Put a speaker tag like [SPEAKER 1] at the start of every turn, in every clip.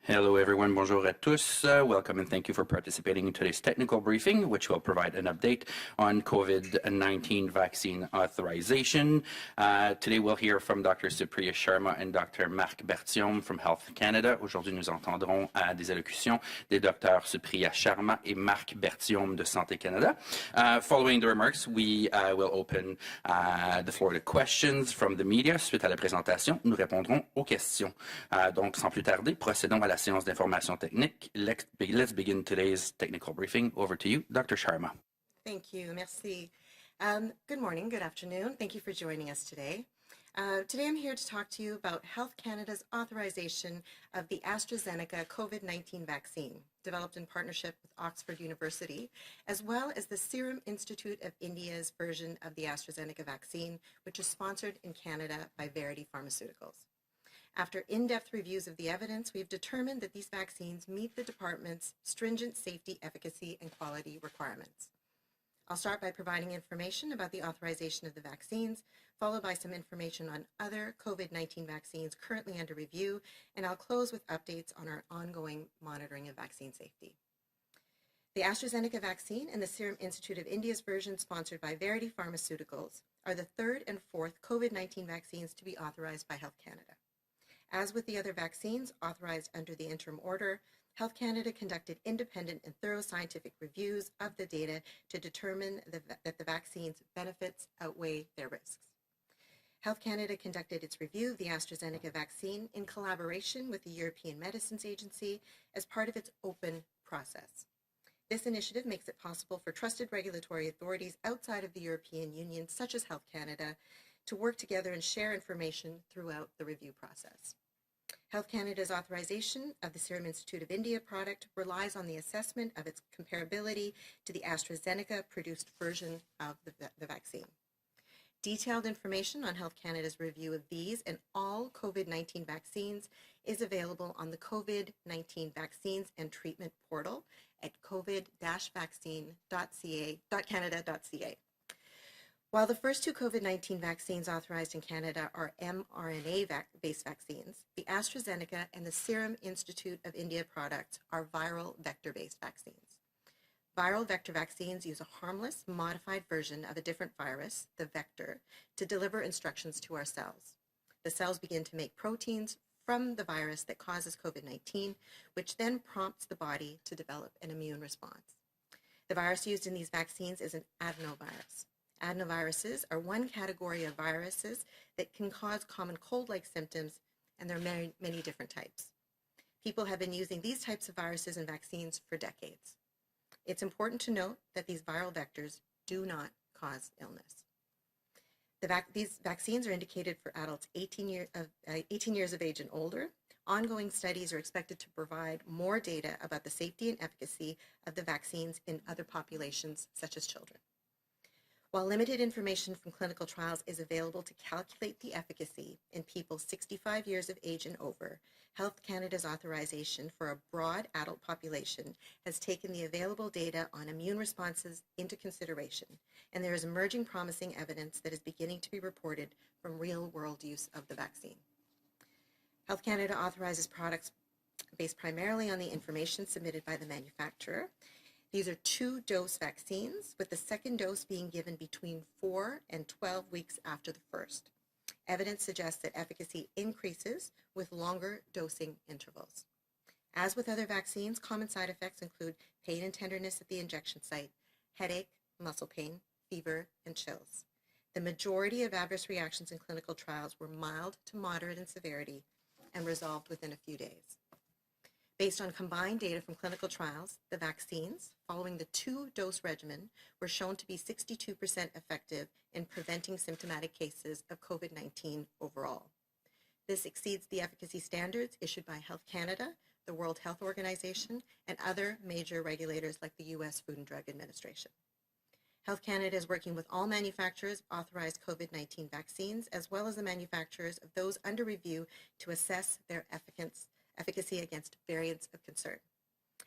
[SPEAKER 1] Hello everyone, bonjour à tous. Welcome and thank you for participating in today's technical briefing, which will provide an update on COVID-19 vaccine authorization. Today we'll hear from Dr. Supriya Sharma and Dr. Marc Berthiaume from Health Canada. Aujourd'hui, nous entendrons des allocutions des Dr. Supriya Sharma et Marc Berthiaume de Santé Canada. Following the remarks, we will open the floor to questions from the media. Suite à la présentation, nous répondrons aux questions. Donc, sans plus tarder, procédons à la séance d'information technique. Let's begin today's technical briefing. Over to you, Dr. Sharma.
[SPEAKER 2] Thank you. Merci. Good morning, good afternoon. Thank you for joining us today. Today I'm here to talk to you about Health Canada's authorization of the AstraZeneca COVID-19 vaccine, developed in partnership with Oxford University, as well as the Serum Institute of India's version of the AstraZeneca vaccine, which is sponsored in Canada by Verity Pharmaceuticals. After in-depth reviews of the evidence, we've determined that these vaccines meet the department's stringent safety, efficacy, and quality requirements. I'll start by providing information about the authorization of the vaccines, followed by some information on other COVID-19 vaccines currently under review, and I'll close with updates on our ongoing monitoring of vaccine safety. The AstraZeneca vaccine and the Serum Institute of India's version, sponsored by Verity Pharmaceuticals, are the third and fourth COVID-19 vaccines to be authorized by Health Canada. As with the other vaccines authorized under the interim order, Health Canada conducted independent and thorough scientific reviews of the data to determine that the vaccine's benefits outweigh their risks. Health Canada conducted its review of the AstraZeneca vaccine in collaboration with the European Medicines Agency as part of its open process. This initiative makes it possible for trusted regulatory authorities outside of the European Union, such as Health Canada, to work together and share information throughout the review process. Health Canada's authorization of the Serum Institute of India product relies on the assessment of its comparability to the AstraZeneca-produced version of the vaccine. Detailed information on Health Canada's review of these and all COVID-19 vaccines is available on the COVID-19 Vaccines and Treatment portal at covid-vaccine.canada.ca. While the first two COVID-19 vaccines authorized in Canada are mRNA-based vaccines, the AstraZeneca and the Serum Institute of India products are viral vector-based vaccines. Viral vector vaccines use a harmless, modified version of a different virus, the vector, to deliver instructions to our cells. The cells begin to make proteins from the virus that causes COVID-19, which then prompts the body to develop an immune response. The virus used in these vaccines is an adenovirus. Adenoviruses are one category of viruses that can cause common cold-like symptoms, and there are many different types. People have been using these types of viruses in vaccines for decades. It's important to note that these viral vectors do not cause illness. These vaccines are indicated for adults 18 years of age and older. Ongoing studies are expected to provide more data about the safety and efficacy of the vaccines in other populations, such as children. While limited information from clinical trials is available to calculate the efficacy in people 65 years of age and over, Health Canada's authorization for a broad adult population has taken the available data on immune responses into consideration, and there is emerging promising evidence that is beginning to be reported from real-world use of the vaccine. Health Canada authorizes products based primarily on the information submitted by the manufacturer. These are 2-dose vaccines, with the second dose being given between 4 and 12 weeks after the first. Evidence suggests that efficacy increases with longer dosing intervals. As with other vaccines, common side effects include pain and tenderness at the injection site, headache, muscle pain, fever, and chills. The majority of adverse reactions in clinical trials were mild to moderate in severity and resolved within a few days. Based on combined data from clinical trials, the vaccines, following the 2-dose regimen, were shown to be 62% effective in preventing symptomatic cases of COVID-19 overall. This exceeds the efficacy standards issued by Health Canada, the World Health Organization, and other major regulators like the U.S. Food and Drug Administration. Health Canada is working with all manufacturers of authorized COVID-19 vaccines, as well as the manufacturers of those under review, to assess their efficacy against variants of concern.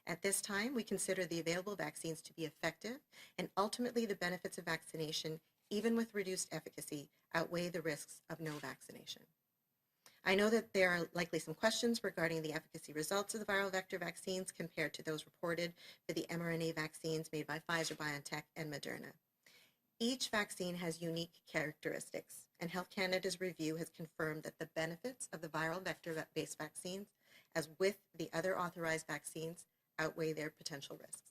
[SPEAKER 2] At this time, we consider the available vaccines to be effective, and ultimately the benefits of vaccination, even with reduced efficacy, outweigh the risks of no vaccination. I know that there are likely some questions regarding the efficacy results of the viral vector vaccines compared to those reported for the mRNA vaccines made by Pfizer, BioNTech, and Moderna. Each vaccine has unique characteristics, and Health Canada's review has confirmed that the benefits of the viral vector-based vaccines, as with the other authorized vaccines, outweigh their potential risks.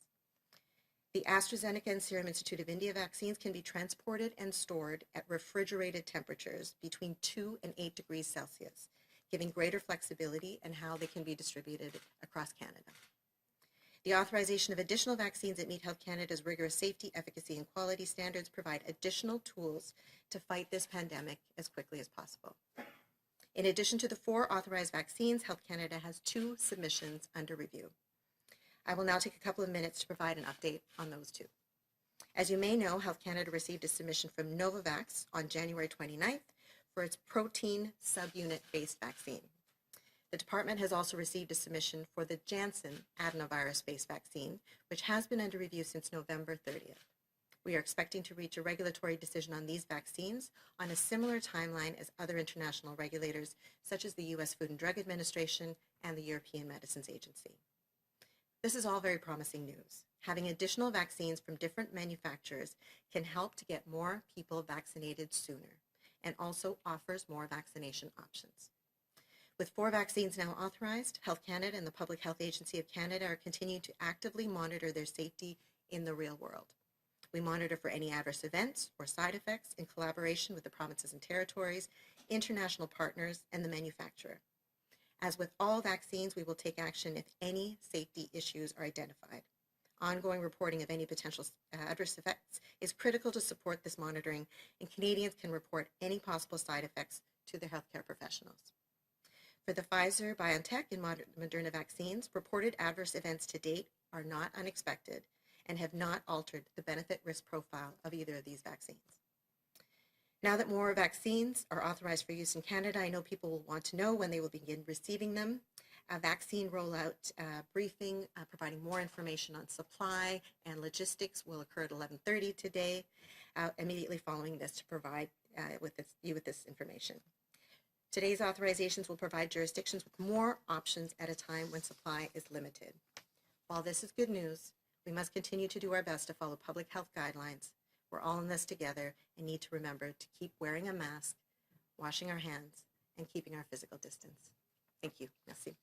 [SPEAKER 2] The AstraZeneca and Serum Institute of India vaccines can be transported and stored at refrigerated temperatures between 2 and 8 degrees Celsius, giving greater flexibility in how they can be distributed across Canada. The authorization of additional vaccines that meet Health Canada's rigorous safety, efficacy, and quality standards provide additional tools to fight this pandemic as quickly as possible. In addition to the 4 authorized vaccines, Health Canada has 2 submissions under review. I will now take a couple of minutes to provide an update on those 2. As you may know, Health Canada received a submission from Novavax on January 29th for its protein subunit-based vaccine. The department has also received a submission for the Janssen adenovirus-based vaccine, which has been under review since November 30th. We are expecting to reach a regulatory decision on these vaccines on a similar timeline as other international regulators, such as the U.S. Food and Drug Administration and the European Medicines Agency. This is all very promising news. Having additional vaccines from different manufacturers can help to get more people vaccinated sooner and also offers more vaccination options. With 4 vaccines now authorized, Health Canada and the Public Health Agency of Canada are continuing to actively monitor their safety in the real world. We monitor for any adverse events or side effects in collaboration with the provinces and territories, international partners, and the manufacturer. As with all vaccines, we will take action if any safety issues are identified. Ongoing reporting of any potential adverse effects is critical to support this monitoring, and Canadians can report any possible side effects to their healthcare professionals. For the Pfizer, BioNTech, and Moderna vaccines, reported adverse events to date are not unexpected and have not altered the benefit-risk profile of either of these vaccines. Now that more vaccines are authorized for use in Canada, I know people will want to know when they will begin receiving them. A vaccine rollout briefing providing more information on supply and logistics will occur at 11:30 today, immediately following this to provide you with this information. Today's authorizations will provide jurisdictions with more options at a time when supply is limited. While this is good news, we must continue to do our best to follow public health guidelines. We're all in this together and need to remember to keep wearing a mask, washing our hands, and keeping our physical distance. Thank you. Merci.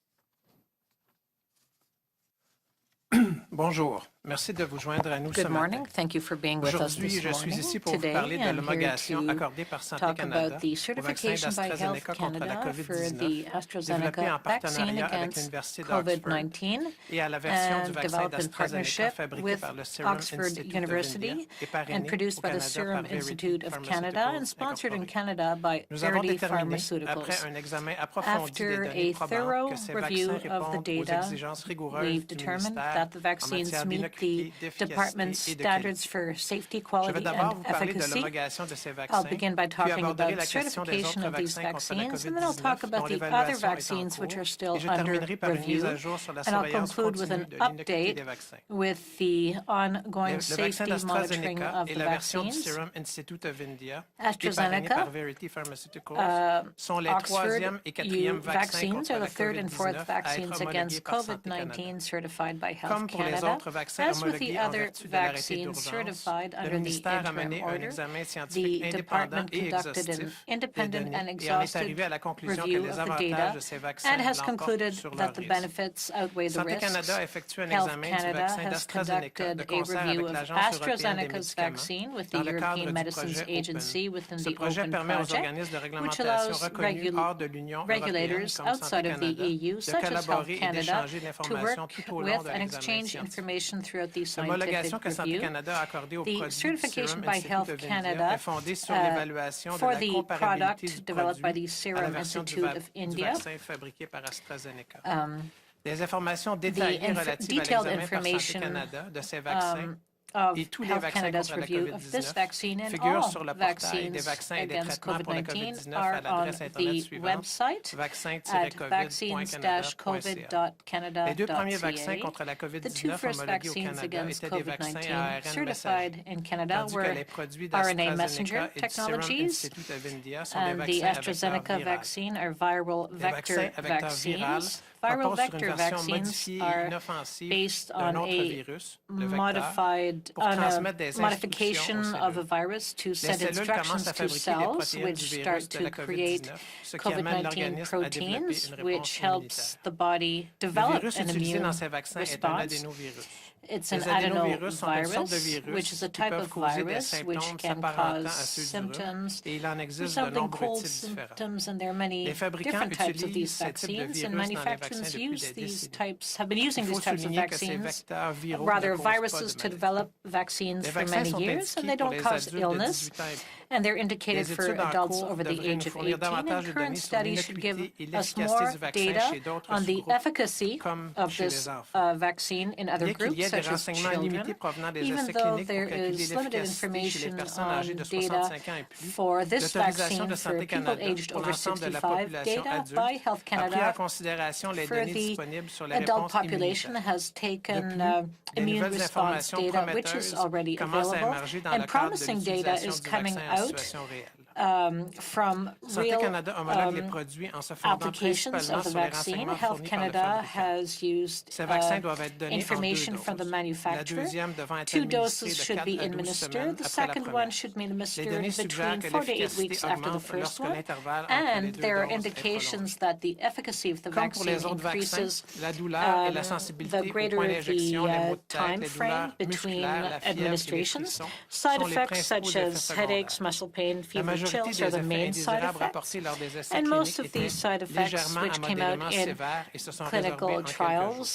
[SPEAKER 3] Bonjour. Merci de vous joindre à nous ce
[SPEAKER 4] Good morning.
[SPEAKER 3] matin.
[SPEAKER 4] Thank you for being with us
[SPEAKER 3] Aujourd'hui,
[SPEAKER 4] this
[SPEAKER 3] je suis
[SPEAKER 4] morning.
[SPEAKER 3] ici pour vous
[SPEAKER 4] Today,
[SPEAKER 3] parler de
[SPEAKER 4] I'm here
[SPEAKER 3] l'homologation
[SPEAKER 4] to
[SPEAKER 3] accordée par Santé
[SPEAKER 4] talk
[SPEAKER 3] Canada
[SPEAKER 4] about the
[SPEAKER 3] au vaccin
[SPEAKER 4] certification by Health
[SPEAKER 3] d'AstraZeneca contre la
[SPEAKER 4] Canada for the
[SPEAKER 3] COVID-19, développé en
[SPEAKER 4] AstraZeneca vaccine
[SPEAKER 3] partenariat avec
[SPEAKER 4] against
[SPEAKER 3] l'Université d'Oxford
[SPEAKER 4] COVID-19
[SPEAKER 3] et à la version du
[SPEAKER 4] and
[SPEAKER 3] vaccin
[SPEAKER 4] developed in
[SPEAKER 3] d'AstraZeneca
[SPEAKER 4] partnership
[SPEAKER 3] fabriqué
[SPEAKER 4] with
[SPEAKER 3] par le Serum
[SPEAKER 4] Oxford
[SPEAKER 3] Institute of India
[SPEAKER 4] University
[SPEAKER 3] et parrainé
[SPEAKER 4] and produced
[SPEAKER 3] au
[SPEAKER 4] by the
[SPEAKER 3] Canada
[SPEAKER 4] Serum
[SPEAKER 3] par
[SPEAKER 4] Institute
[SPEAKER 3] Verity
[SPEAKER 4] of Canada and
[SPEAKER 3] Pharmaceuticals
[SPEAKER 4] sponsored in
[SPEAKER 3] Incorporated.
[SPEAKER 4] Canada by
[SPEAKER 3] Nous avons
[SPEAKER 4] Verity
[SPEAKER 3] déterminé,
[SPEAKER 4] Pharmaceuticals.
[SPEAKER 3] après un examen approfondi des
[SPEAKER 4] After
[SPEAKER 3] données
[SPEAKER 4] a
[SPEAKER 3] probantes,
[SPEAKER 4] thorough
[SPEAKER 3] que ces
[SPEAKER 4] review
[SPEAKER 3] vaccins
[SPEAKER 4] of the
[SPEAKER 3] répondent aux
[SPEAKER 4] data,
[SPEAKER 3] exigences rigoureuses
[SPEAKER 4] we've
[SPEAKER 3] du
[SPEAKER 4] determined
[SPEAKER 3] ministère
[SPEAKER 4] that the
[SPEAKER 3] en
[SPEAKER 4] vaccines
[SPEAKER 3] matière
[SPEAKER 4] meet the
[SPEAKER 3] d'inocuité,
[SPEAKER 4] department's
[SPEAKER 3] d'efficacité et de
[SPEAKER 4] standards
[SPEAKER 3] qualité.
[SPEAKER 4] for safety,
[SPEAKER 3] Je vais
[SPEAKER 4] quality,
[SPEAKER 3] d'abord
[SPEAKER 4] and
[SPEAKER 3] vous parler de
[SPEAKER 4] efficacy.
[SPEAKER 3] l'homologation de ces
[SPEAKER 4] I'll
[SPEAKER 3] vaccins,
[SPEAKER 4] begin by
[SPEAKER 3] puis
[SPEAKER 4] talking
[SPEAKER 3] aborderai
[SPEAKER 4] about
[SPEAKER 3] la question des
[SPEAKER 4] certification
[SPEAKER 3] autres
[SPEAKER 4] of these
[SPEAKER 3] vaccins contre la
[SPEAKER 4] vaccines, and then I'll talk
[SPEAKER 3] COVID-19
[SPEAKER 4] about
[SPEAKER 3] dont
[SPEAKER 4] the other
[SPEAKER 3] l'évaluation est en
[SPEAKER 4] vaccines which
[SPEAKER 3] cours,
[SPEAKER 4] are still
[SPEAKER 3] et je
[SPEAKER 4] under
[SPEAKER 3] terminerai par une mise
[SPEAKER 4] review.
[SPEAKER 3] à jour sur la
[SPEAKER 4] And I'll
[SPEAKER 3] surveillance
[SPEAKER 4] conclude with
[SPEAKER 3] continue
[SPEAKER 4] an
[SPEAKER 3] de l'innocuité
[SPEAKER 4] update
[SPEAKER 3] des vaccins.
[SPEAKER 4] with the ongoing
[SPEAKER 3] Le vaccin
[SPEAKER 4] safety monitoring
[SPEAKER 3] d'AstraZeneca
[SPEAKER 4] of
[SPEAKER 3] et
[SPEAKER 4] the
[SPEAKER 3] la version du
[SPEAKER 4] vaccines.
[SPEAKER 3] Serum Institute of India et parrainé
[SPEAKER 4] AstraZeneca,
[SPEAKER 3] par Verity Pharmaceuticals sont les troisième et quatrième vaccins
[SPEAKER 4] vaccines
[SPEAKER 3] contre
[SPEAKER 4] are
[SPEAKER 3] la
[SPEAKER 4] the third and fourth
[SPEAKER 3] COVID-19 à être
[SPEAKER 4] vaccines
[SPEAKER 3] homologués
[SPEAKER 4] against
[SPEAKER 3] par Santé Canada.
[SPEAKER 4] COVID-19 certified by Health
[SPEAKER 3] Comme pour les
[SPEAKER 4] Canada.
[SPEAKER 3] autres vaccins
[SPEAKER 4] As with the
[SPEAKER 3] homologués en
[SPEAKER 4] other
[SPEAKER 3] vertu de l'arrêté
[SPEAKER 4] vaccines
[SPEAKER 3] d'urgence,
[SPEAKER 4] certified
[SPEAKER 3] le
[SPEAKER 4] under the
[SPEAKER 3] ministère a
[SPEAKER 4] interim
[SPEAKER 3] mené un
[SPEAKER 4] order,
[SPEAKER 3] examen scientifique
[SPEAKER 4] the
[SPEAKER 3] indépendant
[SPEAKER 4] department
[SPEAKER 3] et
[SPEAKER 4] conducted an
[SPEAKER 3] exhaustif des
[SPEAKER 4] independent
[SPEAKER 3] données
[SPEAKER 4] and
[SPEAKER 3] et en est
[SPEAKER 4] exhaustive
[SPEAKER 3] arrivé à la conclusion que
[SPEAKER 4] review
[SPEAKER 3] les
[SPEAKER 4] of the
[SPEAKER 3] avantages
[SPEAKER 4] data
[SPEAKER 3] de ces vaccins
[SPEAKER 4] and has
[SPEAKER 3] l'emportent
[SPEAKER 4] concluded
[SPEAKER 3] sur
[SPEAKER 4] that
[SPEAKER 3] leurs
[SPEAKER 4] the
[SPEAKER 3] risques.
[SPEAKER 4] benefits outweigh the
[SPEAKER 3] Santé
[SPEAKER 4] risks.
[SPEAKER 3] Canada a effectué un
[SPEAKER 4] Health
[SPEAKER 3] examen du
[SPEAKER 4] Canada
[SPEAKER 3] vaccin
[SPEAKER 4] has
[SPEAKER 3] d'AstraZeneca de
[SPEAKER 4] conducted a
[SPEAKER 3] concert
[SPEAKER 4] review
[SPEAKER 3] avec
[SPEAKER 4] of
[SPEAKER 3] l'Agence européenne des
[SPEAKER 4] AstraZeneca's
[SPEAKER 3] médicaments
[SPEAKER 4] vaccine with the
[SPEAKER 3] dans le cadre
[SPEAKER 4] European
[SPEAKER 3] du
[SPEAKER 4] Medicines
[SPEAKER 3] projet Open.
[SPEAKER 4] Agency within
[SPEAKER 3] Ce
[SPEAKER 4] the
[SPEAKER 3] projet
[SPEAKER 4] Open
[SPEAKER 3] permet aux
[SPEAKER 4] project,
[SPEAKER 3] organismes de
[SPEAKER 4] which
[SPEAKER 3] réglementation
[SPEAKER 4] allows
[SPEAKER 3] reconnus hors de l'Union européenne
[SPEAKER 4] regulators
[SPEAKER 3] comme Santé
[SPEAKER 4] outside of the
[SPEAKER 3] Canada
[SPEAKER 4] EU,
[SPEAKER 3] de
[SPEAKER 4] such as Health
[SPEAKER 3] collaborer et
[SPEAKER 4] Canada,
[SPEAKER 3] d'échanger de
[SPEAKER 4] to
[SPEAKER 3] l'information
[SPEAKER 4] work
[SPEAKER 3] tout au long
[SPEAKER 4] with
[SPEAKER 3] de
[SPEAKER 4] and
[SPEAKER 3] l'examen
[SPEAKER 4] exchange
[SPEAKER 3] scientifique.
[SPEAKER 4] information throughout the
[SPEAKER 3] L'homologation
[SPEAKER 4] scientific
[SPEAKER 3] que Santé
[SPEAKER 4] review.
[SPEAKER 3] Canada a accordée au
[SPEAKER 4] The
[SPEAKER 3] produit du
[SPEAKER 4] certification
[SPEAKER 3] Serum
[SPEAKER 4] by
[SPEAKER 3] Institute
[SPEAKER 4] Health
[SPEAKER 3] of India
[SPEAKER 4] Canada
[SPEAKER 3] est fondée sur l'évaluation de
[SPEAKER 4] for
[SPEAKER 3] la
[SPEAKER 4] the
[SPEAKER 3] comparabilité
[SPEAKER 4] product
[SPEAKER 3] du
[SPEAKER 4] developed by
[SPEAKER 3] produit
[SPEAKER 4] the
[SPEAKER 3] à la
[SPEAKER 4] Serum
[SPEAKER 3] version
[SPEAKER 4] Institute of
[SPEAKER 3] du
[SPEAKER 4] India.
[SPEAKER 3] vaccin fabriqué par AstraZeneca. Des informations
[SPEAKER 4] The
[SPEAKER 3] détaillées relatives à
[SPEAKER 4] detailed
[SPEAKER 3] l'examen par Santé
[SPEAKER 4] information
[SPEAKER 3] Canada de ces vaccins
[SPEAKER 4] of
[SPEAKER 3] et tous les
[SPEAKER 4] Health
[SPEAKER 3] vaccins
[SPEAKER 4] Canada's
[SPEAKER 3] contre la
[SPEAKER 4] review of this
[SPEAKER 3] COVID-19
[SPEAKER 4] vaccine and
[SPEAKER 3] figurent
[SPEAKER 4] all
[SPEAKER 3] sur le portail des
[SPEAKER 4] vaccines
[SPEAKER 3] vaccins et des
[SPEAKER 4] against
[SPEAKER 3] traitements pour la
[SPEAKER 4] COVID-19
[SPEAKER 3] COVID-19
[SPEAKER 4] are
[SPEAKER 3] à
[SPEAKER 4] on
[SPEAKER 3] l'adresse Internet
[SPEAKER 4] the
[SPEAKER 3] suivante,
[SPEAKER 4] website at
[SPEAKER 3] vaccins-covid.canada.ca. Les deux premiers vaccins
[SPEAKER 4] vaccines.covid.canada.ca.
[SPEAKER 3] contre la
[SPEAKER 4] The two
[SPEAKER 3] COVID-19
[SPEAKER 4] first
[SPEAKER 3] homologués au
[SPEAKER 4] vaccines
[SPEAKER 3] Canada
[SPEAKER 4] against
[SPEAKER 3] étaient des vaccins à
[SPEAKER 4] COVID-19
[SPEAKER 3] ARN messager,
[SPEAKER 4] certified in Canada
[SPEAKER 3] tandis que
[SPEAKER 4] were
[SPEAKER 3] les produits
[SPEAKER 4] RNA messenger
[SPEAKER 3] d'AstraZeneca et du Serum
[SPEAKER 4] technologies,
[SPEAKER 3] Institute of India sont des
[SPEAKER 4] and the
[SPEAKER 3] vaccins à vecteur
[SPEAKER 4] AstraZeneca
[SPEAKER 3] viral.
[SPEAKER 4] vaccine are viral
[SPEAKER 3] Les
[SPEAKER 4] vector
[SPEAKER 3] vaccins à vecteur viral
[SPEAKER 4] vaccines. Viral
[SPEAKER 3] reposent sur une
[SPEAKER 4] vector
[SPEAKER 3] version
[SPEAKER 4] vaccines
[SPEAKER 3] modifiée et
[SPEAKER 4] are
[SPEAKER 3] inoffensive
[SPEAKER 4] based
[SPEAKER 3] d'un
[SPEAKER 4] on
[SPEAKER 3] autre
[SPEAKER 4] a
[SPEAKER 3] virus, le vecteur,
[SPEAKER 4] modified
[SPEAKER 3] pour transmettre des
[SPEAKER 4] modification
[SPEAKER 3] instructions aux
[SPEAKER 4] of a
[SPEAKER 3] cellules.
[SPEAKER 4] virus to
[SPEAKER 3] Les
[SPEAKER 4] send
[SPEAKER 3] cellules
[SPEAKER 4] instructions
[SPEAKER 3] commencent à
[SPEAKER 4] to
[SPEAKER 3] fabriquer les
[SPEAKER 4] cells,
[SPEAKER 3] protéines
[SPEAKER 4] which
[SPEAKER 3] du virus
[SPEAKER 4] start
[SPEAKER 3] de
[SPEAKER 4] to
[SPEAKER 3] la
[SPEAKER 4] create
[SPEAKER 3] COVID-19, ce qui amène
[SPEAKER 4] COVID-19
[SPEAKER 3] l'organisme à développer
[SPEAKER 4] proteins,
[SPEAKER 3] une réponse
[SPEAKER 4] which
[SPEAKER 3] immunitaire.
[SPEAKER 4] helps the body
[SPEAKER 3] Le
[SPEAKER 4] develop
[SPEAKER 3] virus
[SPEAKER 4] an
[SPEAKER 3] utilisé dans
[SPEAKER 4] immune
[SPEAKER 3] ces vaccins est un
[SPEAKER 4] response.
[SPEAKER 3] adénovirus.
[SPEAKER 4] It's an
[SPEAKER 3] Les adénovirus sont une sorte de
[SPEAKER 4] adenovirus,
[SPEAKER 3] virus
[SPEAKER 4] which is a
[SPEAKER 3] qui
[SPEAKER 4] type
[SPEAKER 3] peuvent
[SPEAKER 4] of
[SPEAKER 3] causer des
[SPEAKER 4] virus which
[SPEAKER 3] symptômes
[SPEAKER 4] can
[SPEAKER 3] s'apparentant
[SPEAKER 4] cause
[SPEAKER 3] à ceux du rhume,
[SPEAKER 4] symptoms
[SPEAKER 3] et il en existe de
[SPEAKER 4] resembling
[SPEAKER 3] nombreux
[SPEAKER 4] cold
[SPEAKER 3] types différents.
[SPEAKER 4] symptoms, and there are many
[SPEAKER 3] Les fabricants
[SPEAKER 4] different types of
[SPEAKER 3] utilisent
[SPEAKER 4] these
[SPEAKER 3] ces types de
[SPEAKER 4] vaccines, and
[SPEAKER 3] virus dans les
[SPEAKER 4] manufacturers
[SPEAKER 3] vaccins depuis
[SPEAKER 4] use
[SPEAKER 3] des
[SPEAKER 4] these
[SPEAKER 3] décennies.
[SPEAKER 4] types, have been using
[SPEAKER 3] Il faut
[SPEAKER 4] these types of
[SPEAKER 3] souligner que ces
[SPEAKER 4] vaccines,
[SPEAKER 3] vecteurs viraux
[SPEAKER 4] rather
[SPEAKER 3] ne causent pas de
[SPEAKER 4] viruses, to
[SPEAKER 3] maladies.
[SPEAKER 4] develop vaccines
[SPEAKER 3] Les
[SPEAKER 4] for
[SPEAKER 3] vaccins
[SPEAKER 4] many
[SPEAKER 3] sont
[SPEAKER 4] years, and
[SPEAKER 3] indiqués
[SPEAKER 4] they
[SPEAKER 3] pour
[SPEAKER 4] don't
[SPEAKER 3] les
[SPEAKER 4] cause
[SPEAKER 3] adultes de
[SPEAKER 4] illness,
[SPEAKER 3] 18 ans et plus.
[SPEAKER 4] and they're indicated
[SPEAKER 3] Les
[SPEAKER 4] for
[SPEAKER 3] études en
[SPEAKER 4] adults
[SPEAKER 3] cours
[SPEAKER 4] over the
[SPEAKER 3] devraient
[SPEAKER 4] age
[SPEAKER 3] nous
[SPEAKER 4] of
[SPEAKER 3] fournir
[SPEAKER 4] 18,
[SPEAKER 3] davantage
[SPEAKER 4] and
[SPEAKER 3] de
[SPEAKER 4] current
[SPEAKER 3] données sur
[SPEAKER 4] studies should give
[SPEAKER 3] l'innocuité et
[SPEAKER 4] us
[SPEAKER 3] l'efficacité
[SPEAKER 4] more
[SPEAKER 3] du vaccin
[SPEAKER 4] data
[SPEAKER 3] chez d'autres
[SPEAKER 4] on the
[SPEAKER 3] sous-groupes,
[SPEAKER 4] efficacy
[SPEAKER 3] comme
[SPEAKER 4] of
[SPEAKER 3] chez
[SPEAKER 4] this
[SPEAKER 3] les enfants.
[SPEAKER 4] vaccine in other
[SPEAKER 3] Bien qu'il
[SPEAKER 4] groups,
[SPEAKER 3] y ait des
[SPEAKER 4] such as
[SPEAKER 3] renseignements
[SPEAKER 4] children,
[SPEAKER 3] limités provenant des
[SPEAKER 4] even
[SPEAKER 3] essais
[SPEAKER 4] though
[SPEAKER 3] cliniques pour
[SPEAKER 4] there
[SPEAKER 3] calculer
[SPEAKER 4] is limited
[SPEAKER 3] l'efficacité chez les
[SPEAKER 4] information
[SPEAKER 3] personnes âgées
[SPEAKER 4] on
[SPEAKER 3] de
[SPEAKER 4] data
[SPEAKER 3] 65 ans et plus,
[SPEAKER 4] for this
[SPEAKER 3] l'autorisation
[SPEAKER 4] vaccine
[SPEAKER 3] de
[SPEAKER 4] for
[SPEAKER 3] Santé
[SPEAKER 4] people
[SPEAKER 3] Canada
[SPEAKER 4] aged
[SPEAKER 3] pour
[SPEAKER 4] over
[SPEAKER 3] l'ensemble de la
[SPEAKER 4] 65,
[SPEAKER 3] population
[SPEAKER 4] data
[SPEAKER 3] adulte
[SPEAKER 4] by Health
[SPEAKER 3] a pris en
[SPEAKER 4] Canada
[SPEAKER 3] considération les
[SPEAKER 4] for
[SPEAKER 3] données
[SPEAKER 4] the
[SPEAKER 3] disponibles sur les
[SPEAKER 4] adult
[SPEAKER 3] réponses
[SPEAKER 4] population
[SPEAKER 3] immunitaires.
[SPEAKER 4] has
[SPEAKER 3] De
[SPEAKER 4] taken
[SPEAKER 3] plus, des
[SPEAKER 4] immune
[SPEAKER 3] nouvelles
[SPEAKER 4] response
[SPEAKER 3] informations
[SPEAKER 4] data, which is
[SPEAKER 3] prometteuses
[SPEAKER 4] already
[SPEAKER 3] commencent à
[SPEAKER 4] available,
[SPEAKER 3] émerger dans
[SPEAKER 4] and
[SPEAKER 3] le cadre de
[SPEAKER 4] promising data
[SPEAKER 3] l'utilisation
[SPEAKER 4] is
[SPEAKER 3] du
[SPEAKER 4] coming
[SPEAKER 3] vaccin en
[SPEAKER 4] out
[SPEAKER 3] situation réelle.
[SPEAKER 4] from
[SPEAKER 3] Santé
[SPEAKER 4] real
[SPEAKER 3] Canada homologue les produits en se fondant
[SPEAKER 4] applications
[SPEAKER 3] principalement
[SPEAKER 4] of the
[SPEAKER 3] sur les
[SPEAKER 4] vaccine.
[SPEAKER 3] renseignements
[SPEAKER 4] Health
[SPEAKER 3] fournis par le
[SPEAKER 4] Canada
[SPEAKER 3] fabricant.
[SPEAKER 4] has used
[SPEAKER 3] Ces vaccins doivent être donnés en 2
[SPEAKER 4] information from the
[SPEAKER 3] doses. La
[SPEAKER 4] manufacturer.
[SPEAKER 3] deuxième devant être
[SPEAKER 4] 2
[SPEAKER 3] administrée
[SPEAKER 4] doses
[SPEAKER 3] de
[SPEAKER 4] should
[SPEAKER 3] 4
[SPEAKER 4] be
[SPEAKER 3] à 12
[SPEAKER 4] administered.
[SPEAKER 3] semaines
[SPEAKER 4] The
[SPEAKER 3] après la
[SPEAKER 4] second
[SPEAKER 3] première.
[SPEAKER 4] one should be
[SPEAKER 3] Les
[SPEAKER 4] administered
[SPEAKER 3] données suggèrent
[SPEAKER 4] between
[SPEAKER 3] que
[SPEAKER 4] 4 to 8
[SPEAKER 3] l'efficacité
[SPEAKER 4] weeks after the
[SPEAKER 3] augmente
[SPEAKER 4] first
[SPEAKER 3] lorsque
[SPEAKER 4] one,
[SPEAKER 3] l'intervalle entre les
[SPEAKER 4] and
[SPEAKER 3] deux
[SPEAKER 4] there are
[SPEAKER 3] doses est
[SPEAKER 4] indications
[SPEAKER 3] prolongé.
[SPEAKER 4] that the efficacy of the
[SPEAKER 3] Comme pour les
[SPEAKER 4] vaccine
[SPEAKER 3] autres vaccins,
[SPEAKER 4] increases
[SPEAKER 3] la douleur et la
[SPEAKER 4] the
[SPEAKER 3] sensibilité au
[SPEAKER 4] greater
[SPEAKER 3] point d'injection, les maux de
[SPEAKER 4] the
[SPEAKER 3] tête,
[SPEAKER 4] time
[SPEAKER 3] les
[SPEAKER 4] frame
[SPEAKER 3] douleurs
[SPEAKER 4] between
[SPEAKER 3] musculaires, la fièvre et les
[SPEAKER 4] administrations.
[SPEAKER 3] frissons
[SPEAKER 4] Side
[SPEAKER 3] sont les
[SPEAKER 4] effects
[SPEAKER 3] principaux
[SPEAKER 4] such
[SPEAKER 3] effets
[SPEAKER 4] as headaches,
[SPEAKER 3] secondaires.
[SPEAKER 4] muscle pain,
[SPEAKER 3] La
[SPEAKER 4] fever,
[SPEAKER 3] majorité
[SPEAKER 4] chills are
[SPEAKER 3] des
[SPEAKER 4] the
[SPEAKER 3] effets
[SPEAKER 4] main side
[SPEAKER 3] indésirables
[SPEAKER 4] effects.
[SPEAKER 3] rapportés lors des essais
[SPEAKER 4] And most
[SPEAKER 3] cliniques
[SPEAKER 4] of
[SPEAKER 3] étaient
[SPEAKER 4] these side effects,
[SPEAKER 3] légèrement à
[SPEAKER 4] which came out
[SPEAKER 3] modérément
[SPEAKER 4] in
[SPEAKER 3] sévères et se sont
[SPEAKER 4] clinical
[SPEAKER 3] résorbés en quelques jours.
[SPEAKER 4] trials,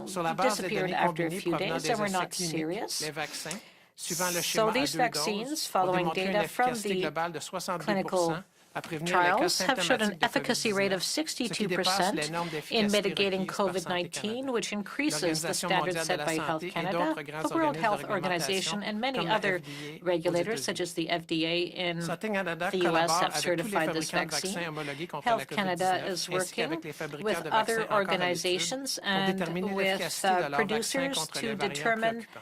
[SPEAKER 3] Sur la base des
[SPEAKER 4] disappeared
[SPEAKER 3] données
[SPEAKER 4] after a
[SPEAKER 3] combinées
[SPEAKER 4] few
[SPEAKER 3] provenant
[SPEAKER 4] days
[SPEAKER 3] des
[SPEAKER 4] and were
[SPEAKER 3] essais
[SPEAKER 4] not
[SPEAKER 3] cliniques,
[SPEAKER 4] serious.
[SPEAKER 3] les vaccins, suivant le
[SPEAKER 4] So
[SPEAKER 3] schéma à
[SPEAKER 4] these
[SPEAKER 3] 2
[SPEAKER 4] vaccines,
[SPEAKER 3] doses, ont
[SPEAKER 4] following
[SPEAKER 3] démontré une
[SPEAKER 4] data from
[SPEAKER 3] efficacité
[SPEAKER 4] the
[SPEAKER 3] globale de 62%
[SPEAKER 4] clinical
[SPEAKER 3] à prévenir les cas
[SPEAKER 4] trials have showed an
[SPEAKER 3] symptomatiques de
[SPEAKER 4] efficacy rate of
[SPEAKER 3] COVID-19, ce qui dépasse les
[SPEAKER 4] 62%
[SPEAKER 3] normes
[SPEAKER 4] in
[SPEAKER 3] d'efficacité
[SPEAKER 4] mitigating
[SPEAKER 3] requises par Santé
[SPEAKER 4] COVID-19,
[SPEAKER 3] Canada.
[SPEAKER 4] which increases the
[SPEAKER 3] L'Organisation
[SPEAKER 4] standards
[SPEAKER 3] mondiale de
[SPEAKER 4] set
[SPEAKER 3] la
[SPEAKER 4] by Health
[SPEAKER 3] santé et
[SPEAKER 4] Canada,
[SPEAKER 3] d'autres grands
[SPEAKER 4] the World
[SPEAKER 3] organismes de
[SPEAKER 4] Health
[SPEAKER 3] réglementation,
[SPEAKER 4] Organization, and many
[SPEAKER 3] comme la
[SPEAKER 4] other
[SPEAKER 3] FDA aux
[SPEAKER 4] regulators, such
[SPEAKER 3] États-Unis.
[SPEAKER 4] as the FDA in
[SPEAKER 3] Santé Canada
[SPEAKER 4] the US,
[SPEAKER 3] collabore
[SPEAKER 4] have
[SPEAKER 3] avec tous les
[SPEAKER 4] certified this
[SPEAKER 3] fabricants de vaccins
[SPEAKER 4] vaccine.
[SPEAKER 3] homologués contre la
[SPEAKER 4] Health Canada
[SPEAKER 3] COVID-19,
[SPEAKER 4] is
[SPEAKER 3] ainsi
[SPEAKER 4] working
[SPEAKER 3] qu'avec les fabricants
[SPEAKER 4] with
[SPEAKER 3] de vaccins
[SPEAKER 4] other
[SPEAKER 3] encore à l'étude
[SPEAKER 4] organizations
[SPEAKER 3] pour
[SPEAKER 4] and
[SPEAKER 3] déterminer
[SPEAKER 4] with
[SPEAKER 3] l'efficacité de leurs vaccins
[SPEAKER 4] producers
[SPEAKER 3] contre
[SPEAKER 4] to
[SPEAKER 3] les variants
[SPEAKER 4] determine
[SPEAKER 3] préoccupants.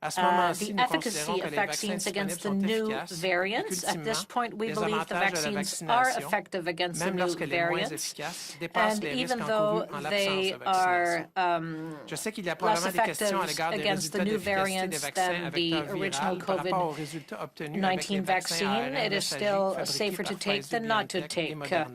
[SPEAKER 3] À ce moment-ci,
[SPEAKER 4] the
[SPEAKER 3] nous considérons
[SPEAKER 4] efficacy
[SPEAKER 3] que
[SPEAKER 4] of
[SPEAKER 3] les vaccins
[SPEAKER 4] vaccines
[SPEAKER 3] disponibles
[SPEAKER 4] against the
[SPEAKER 3] sont
[SPEAKER 4] new
[SPEAKER 3] efficaces et
[SPEAKER 4] variants. At
[SPEAKER 3] qu'ultimement,
[SPEAKER 4] this point, we
[SPEAKER 3] les
[SPEAKER 4] believe the
[SPEAKER 3] avantages de la
[SPEAKER 4] vaccines are
[SPEAKER 3] vaccination,
[SPEAKER 4] effective against the
[SPEAKER 3] même
[SPEAKER 4] new
[SPEAKER 3] lorsqu'elle est moins
[SPEAKER 4] variants.
[SPEAKER 3] efficace, dépassent
[SPEAKER 4] And
[SPEAKER 3] les risques
[SPEAKER 4] even though
[SPEAKER 3] encourus en l'absence
[SPEAKER 4] they
[SPEAKER 3] de vaccination.
[SPEAKER 4] are
[SPEAKER 3] Je sais qu'il y a
[SPEAKER 4] less
[SPEAKER 3] probablement des questions à
[SPEAKER 4] effective
[SPEAKER 3] l'égard des
[SPEAKER 4] against the
[SPEAKER 3] résultats
[SPEAKER 4] new
[SPEAKER 3] d'efficacité des
[SPEAKER 4] variants
[SPEAKER 3] vaccins
[SPEAKER 4] than
[SPEAKER 3] à
[SPEAKER 4] the
[SPEAKER 3] vecteur
[SPEAKER 4] original
[SPEAKER 3] viral par rapport aux résultats obtenus avec les
[SPEAKER 4] COVID-19
[SPEAKER 3] vaccins à
[SPEAKER 4] vaccine,
[SPEAKER 3] ARN
[SPEAKER 4] it is
[SPEAKER 3] messager
[SPEAKER 4] still
[SPEAKER 3] fabriqués
[SPEAKER 4] safer to
[SPEAKER 3] par
[SPEAKER 4] take
[SPEAKER 3] Pfizer,
[SPEAKER 4] than not to
[SPEAKER 3] BioNTech et
[SPEAKER 4] take.
[SPEAKER 3] Moderna.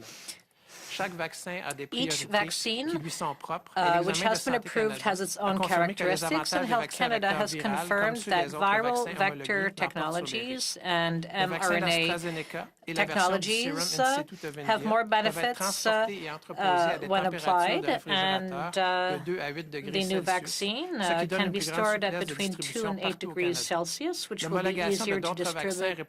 [SPEAKER 3] Chaque vaccin a des
[SPEAKER 4] Each
[SPEAKER 3] priorités
[SPEAKER 4] vaccine,
[SPEAKER 3] qui lui sont propres.
[SPEAKER 4] which has been approved, has its own characteristics, and Health Canada has confirmed that viral vector technologies and mRNA technologies have more benefits when applied, and the new vaccine can be stored at between 2 and 8 degrees Celsius, which will be easier to distribute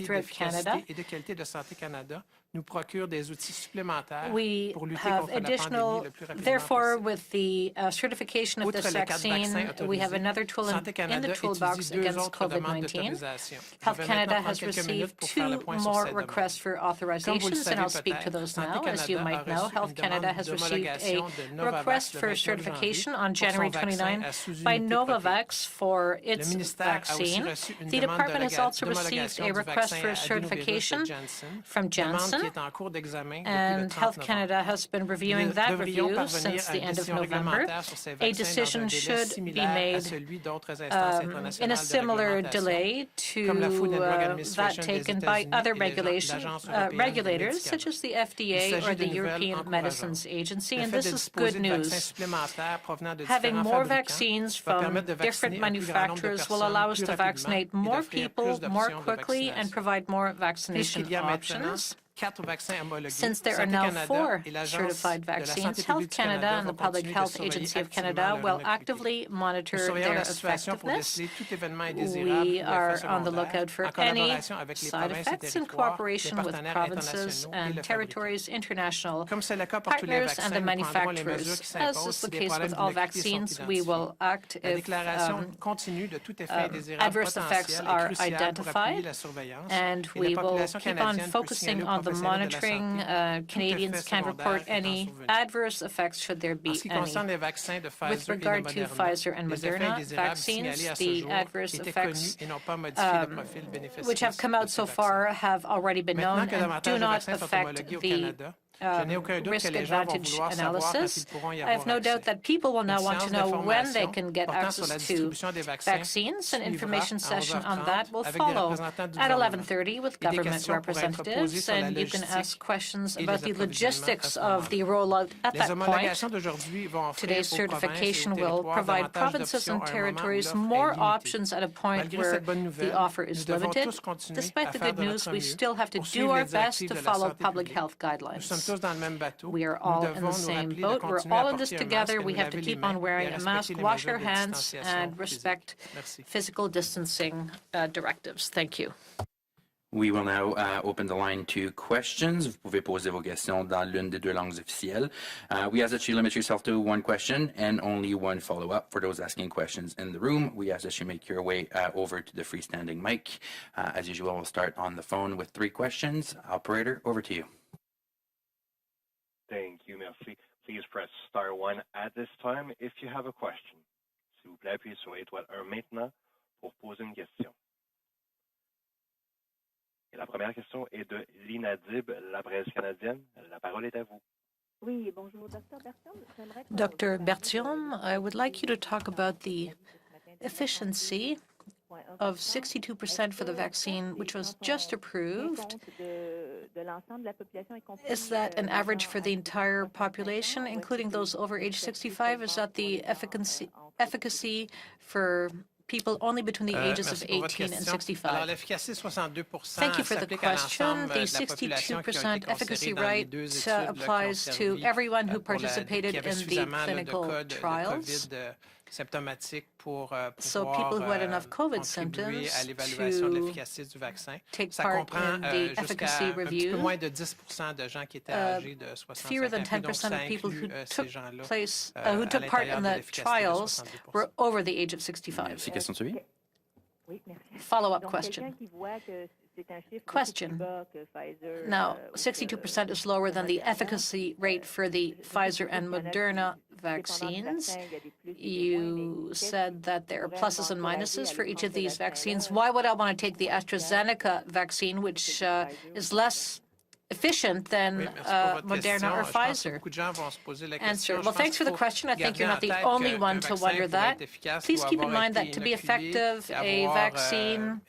[SPEAKER 4] throughout Canada.
[SPEAKER 3] Et de qualité de Santé Canada nous procure des outils supplémentaires
[SPEAKER 4] We
[SPEAKER 3] pour lutter
[SPEAKER 4] have
[SPEAKER 3] contre la
[SPEAKER 4] additional,
[SPEAKER 3] pandémie le plus rapidement
[SPEAKER 4] therefore,
[SPEAKER 3] possible.
[SPEAKER 4] with the certification of
[SPEAKER 3] Outre
[SPEAKER 4] this
[SPEAKER 3] les 4
[SPEAKER 4] vaccine,
[SPEAKER 3] vaccins
[SPEAKER 4] we have
[SPEAKER 3] autorisés,
[SPEAKER 4] another tool
[SPEAKER 3] Santé
[SPEAKER 4] in
[SPEAKER 3] Canada
[SPEAKER 4] the toolbox
[SPEAKER 3] étudie 2
[SPEAKER 4] against
[SPEAKER 3] autres demandes
[SPEAKER 4] COVID-19.
[SPEAKER 3] d'autorisation. Je
[SPEAKER 4] Health
[SPEAKER 3] vais
[SPEAKER 4] Canada
[SPEAKER 3] maintenant
[SPEAKER 4] has
[SPEAKER 3] prendre quelques minutes
[SPEAKER 4] received
[SPEAKER 3] pour faire le
[SPEAKER 4] 2
[SPEAKER 3] point sur
[SPEAKER 4] more
[SPEAKER 3] ces
[SPEAKER 4] requests for
[SPEAKER 3] Comme vous le
[SPEAKER 4] authorizations, and
[SPEAKER 3] savez
[SPEAKER 4] I'll speak to
[SPEAKER 3] peut-être,
[SPEAKER 4] those
[SPEAKER 3] Santé
[SPEAKER 4] now. As you
[SPEAKER 3] Canada
[SPEAKER 4] might
[SPEAKER 3] a
[SPEAKER 4] know,
[SPEAKER 3] reçu
[SPEAKER 4] Health
[SPEAKER 3] une
[SPEAKER 4] Canada
[SPEAKER 3] demande
[SPEAKER 4] has received
[SPEAKER 3] d'homologation
[SPEAKER 4] a
[SPEAKER 3] de Novavax
[SPEAKER 4] request
[SPEAKER 3] le
[SPEAKER 4] for
[SPEAKER 3] 29
[SPEAKER 4] certification
[SPEAKER 3] janvier
[SPEAKER 4] on
[SPEAKER 3] pour son
[SPEAKER 4] January
[SPEAKER 3] vaccin
[SPEAKER 4] 29
[SPEAKER 3] à sous-unité
[SPEAKER 4] by
[SPEAKER 3] protéine.
[SPEAKER 4] Novavax for
[SPEAKER 3] Le
[SPEAKER 4] its
[SPEAKER 3] ministère a aussi
[SPEAKER 4] vaccine.
[SPEAKER 3] reçu une
[SPEAKER 4] The
[SPEAKER 3] demande
[SPEAKER 4] department has also received
[SPEAKER 3] d'homologation
[SPEAKER 4] a
[SPEAKER 3] du
[SPEAKER 4] request
[SPEAKER 3] vaccin
[SPEAKER 4] for
[SPEAKER 3] à
[SPEAKER 4] certification
[SPEAKER 3] adénovirus de Janssen,
[SPEAKER 4] from
[SPEAKER 3] demande
[SPEAKER 4] Janssen,
[SPEAKER 3] qui est en cours d'examen depuis le
[SPEAKER 4] and
[SPEAKER 3] 30
[SPEAKER 4] Health
[SPEAKER 3] novembre.
[SPEAKER 4] Canada has been reviewing
[SPEAKER 3] Nous
[SPEAKER 4] that
[SPEAKER 3] devrions
[SPEAKER 4] review
[SPEAKER 3] parvenir
[SPEAKER 4] since
[SPEAKER 3] à
[SPEAKER 4] the
[SPEAKER 3] une
[SPEAKER 4] end of
[SPEAKER 3] décision
[SPEAKER 4] November.
[SPEAKER 3] réglementaire sur ces
[SPEAKER 4] A
[SPEAKER 3] vaccins dans un
[SPEAKER 4] decision
[SPEAKER 3] délai
[SPEAKER 4] should be
[SPEAKER 3] similaire à
[SPEAKER 4] made
[SPEAKER 3] celui d'autres instances
[SPEAKER 4] in
[SPEAKER 3] internationales
[SPEAKER 4] a
[SPEAKER 3] de
[SPEAKER 4] similar
[SPEAKER 3] réglementation,
[SPEAKER 4] delay
[SPEAKER 3] comme la Food and Drug
[SPEAKER 4] to that
[SPEAKER 3] Administration des
[SPEAKER 4] taken by
[SPEAKER 3] États-Unis
[SPEAKER 4] other
[SPEAKER 3] et l'Agence européenne du
[SPEAKER 4] regulators,
[SPEAKER 3] médicament.
[SPEAKER 4] such as the
[SPEAKER 3] Il
[SPEAKER 4] FDA
[SPEAKER 3] s'agit
[SPEAKER 4] or
[SPEAKER 3] de
[SPEAKER 4] the
[SPEAKER 3] nouvelles
[SPEAKER 4] European
[SPEAKER 3] encourageantes.
[SPEAKER 4] Medicines Agency,
[SPEAKER 3] Le
[SPEAKER 4] and
[SPEAKER 3] fait
[SPEAKER 4] this
[SPEAKER 3] de
[SPEAKER 4] is good
[SPEAKER 3] disposer de vaccins
[SPEAKER 4] news.
[SPEAKER 3] supplémentaires provenant de
[SPEAKER 4] Having
[SPEAKER 3] différents
[SPEAKER 4] more
[SPEAKER 3] fabricants
[SPEAKER 4] vaccines
[SPEAKER 3] va
[SPEAKER 4] from
[SPEAKER 3] permettre de
[SPEAKER 4] different
[SPEAKER 3] vacciner un plus grand nombre de
[SPEAKER 4] manufacturers will
[SPEAKER 3] personnes
[SPEAKER 4] allow us
[SPEAKER 3] plus
[SPEAKER 4] to
[SPEAKER 3] rapidement
[SPEAKER 4] vaccinate
[SPEAKER 3] et
[SPEAKER 4] more
[SPEAKER 3] d'offrir
[SPEAKER 4] people
[SPEAKER 3] plus
[SPEAKER 4] more
[SPEAKER 3] d'options de
[SPEAKER 4] quickly and
[SPEAKER 3] vaccination.
[SPEAKER 4] provide more vaccination
[SPEAKER 3] Puisqu'il y a maintenant
[SPEAKER 4] options. Since there are now 4 certified vaccines, Health Canada and the Public Health Agency of Canada will actively monitor their effectiveness. We are on the lookout for any side effects in cooperation with provinces and territories, international partners, and the manufacturers. As is the case with all vaccines, we will act if adverse effects are identified, and we will keep on focusing on the monitoring. Canadians can report any adverse effects should there be any. With regard to Pfizer and Moderna vaccines, the adverse effects which have come out so far have already been known and do not affect the risk-advantage analysis. I have no doubt that people will now want to know when they can get access to vaccines. An information session on that will follow at 11:30 with government representatives, and you can ask questions about the logistics of the rollout at that point. Today's certification will provide provinces and territories more options at a point where the offer is limited. Despite the good news, we still have to do our best to follow public health guidelines. We are all in the same boat. We're all in this together. We have to keep on wearing a mask, wash our hands, and respect physical distancing directives. Thank you.
[SPEAKER 1] We will now open the line to questions. Vous pouvez poser vos questions dans l'une des 2 langues officielles. We ask that you limit yourself to 1 question and only 1 follow-up. For those asking questions in the room, we ask that you make your way over to the freestanding mic. As usual, we'll start on the phone with 3 questions. Operator, over to you.
[SPEAKER 5] Thank you, merci. Please press star 1 at this time if you have a question. S'il vous plaît, appuyez sur l'étoile 1 maintenant pour poser une question. Et la première question est de Lina Dib, la presse canadienne. La parole est à vous.
[SPEAKER 6] Oui, bonjour, Dr. Bertium.
[SPEAKER 4] Dr. Bertium, I would like you to talk about the efficiency of 62% for the vaccine, which was just approved. Is that an average for the entire population, including those over age 65? Is that the efficacy for people only between the ages of 18 and 65? Thank you for the question. The 62% efficacy rate applies to everyone who participated in the clinical trials. So people who had enough COVID symptoms to take part in the efficacy review, fewer than 10% of people who took part in the trials were over the age of 65. Follow-up question. Now, 62% is lower than the efficacy rate for the Pfizer and Moderna vaccines. You said that there are pluses and minuses for each of these vaccines. Why would I want to take the AstraZeneca vaccine, which is less efficient than Moderna or Pfizer? Answer. Well, thanks for the question. I think you're not the only one to wonder that. Please keep in mind that to be effective, a vaccine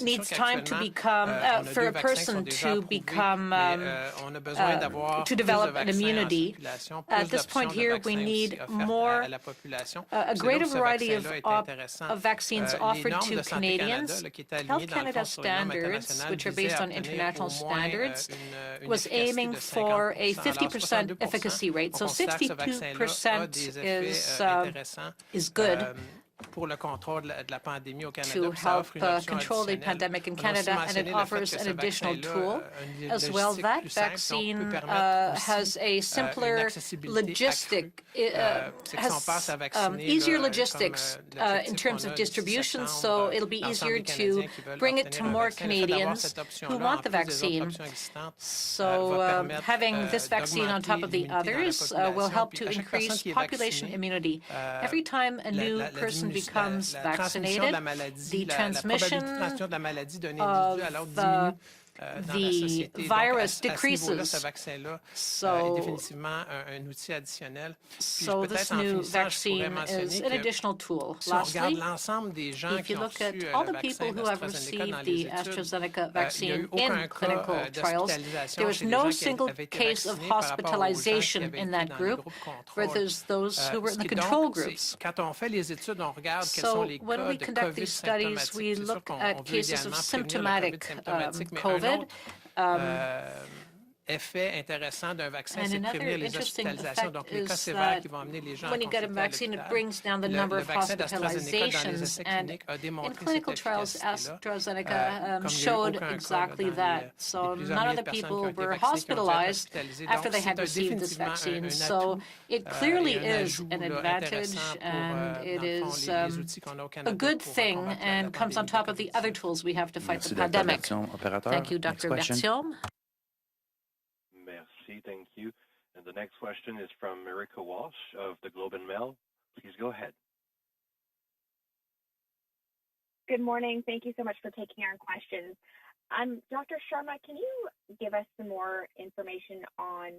[SPEAKER 4] needs time to become, for a person to become, to develop an immunity. At this point here, we need more, a greater variety of vaccines offered to Canadians. Health Canada standards, which are based on international standards, was aiming for a 50% efficacy rate. So 62% is good to help control the pandemic in Canada, and it offers an additional tool as well. That vaccine has a simpler logistic, has easier logistics in terms of distribution, so it'll be easier to bring it to more Canadians who want the vaccine. So having this vaccine on top of the others will help to increase population immunity. Every time a new person becomes vaccinated, the transmission of the virus decreases. So this new vaccine is an additional tool. Lastly, if you look at all the people who have received the AstraZeneca vaccine in clinical trials, there was no single case of hospitalization in that group, versus those who were in the control groups. So when we conduct these studies, we look at cases of symptomatic COVID. And another interesting effect is that when you get a vaccine, it brings down the number of hospitalizations. And in clinical trials, AstraZeneca showed exactly that. So none of the people were hospitalized after they had received this vaccine. So it clearly is an advantage, and it is a good thing, and comes on top of the other tools we have to fight the pandemic. Thank you, Dr. Bertium.
[SPEAKER 5] Merci, thank you. And the next question is from Marika Walsh of the Globe and Mail. Please go ahead.
[SPEAKER 7] Good morning. Thank you so much for taking our questions. Dr. Sharma, can you give us some more information on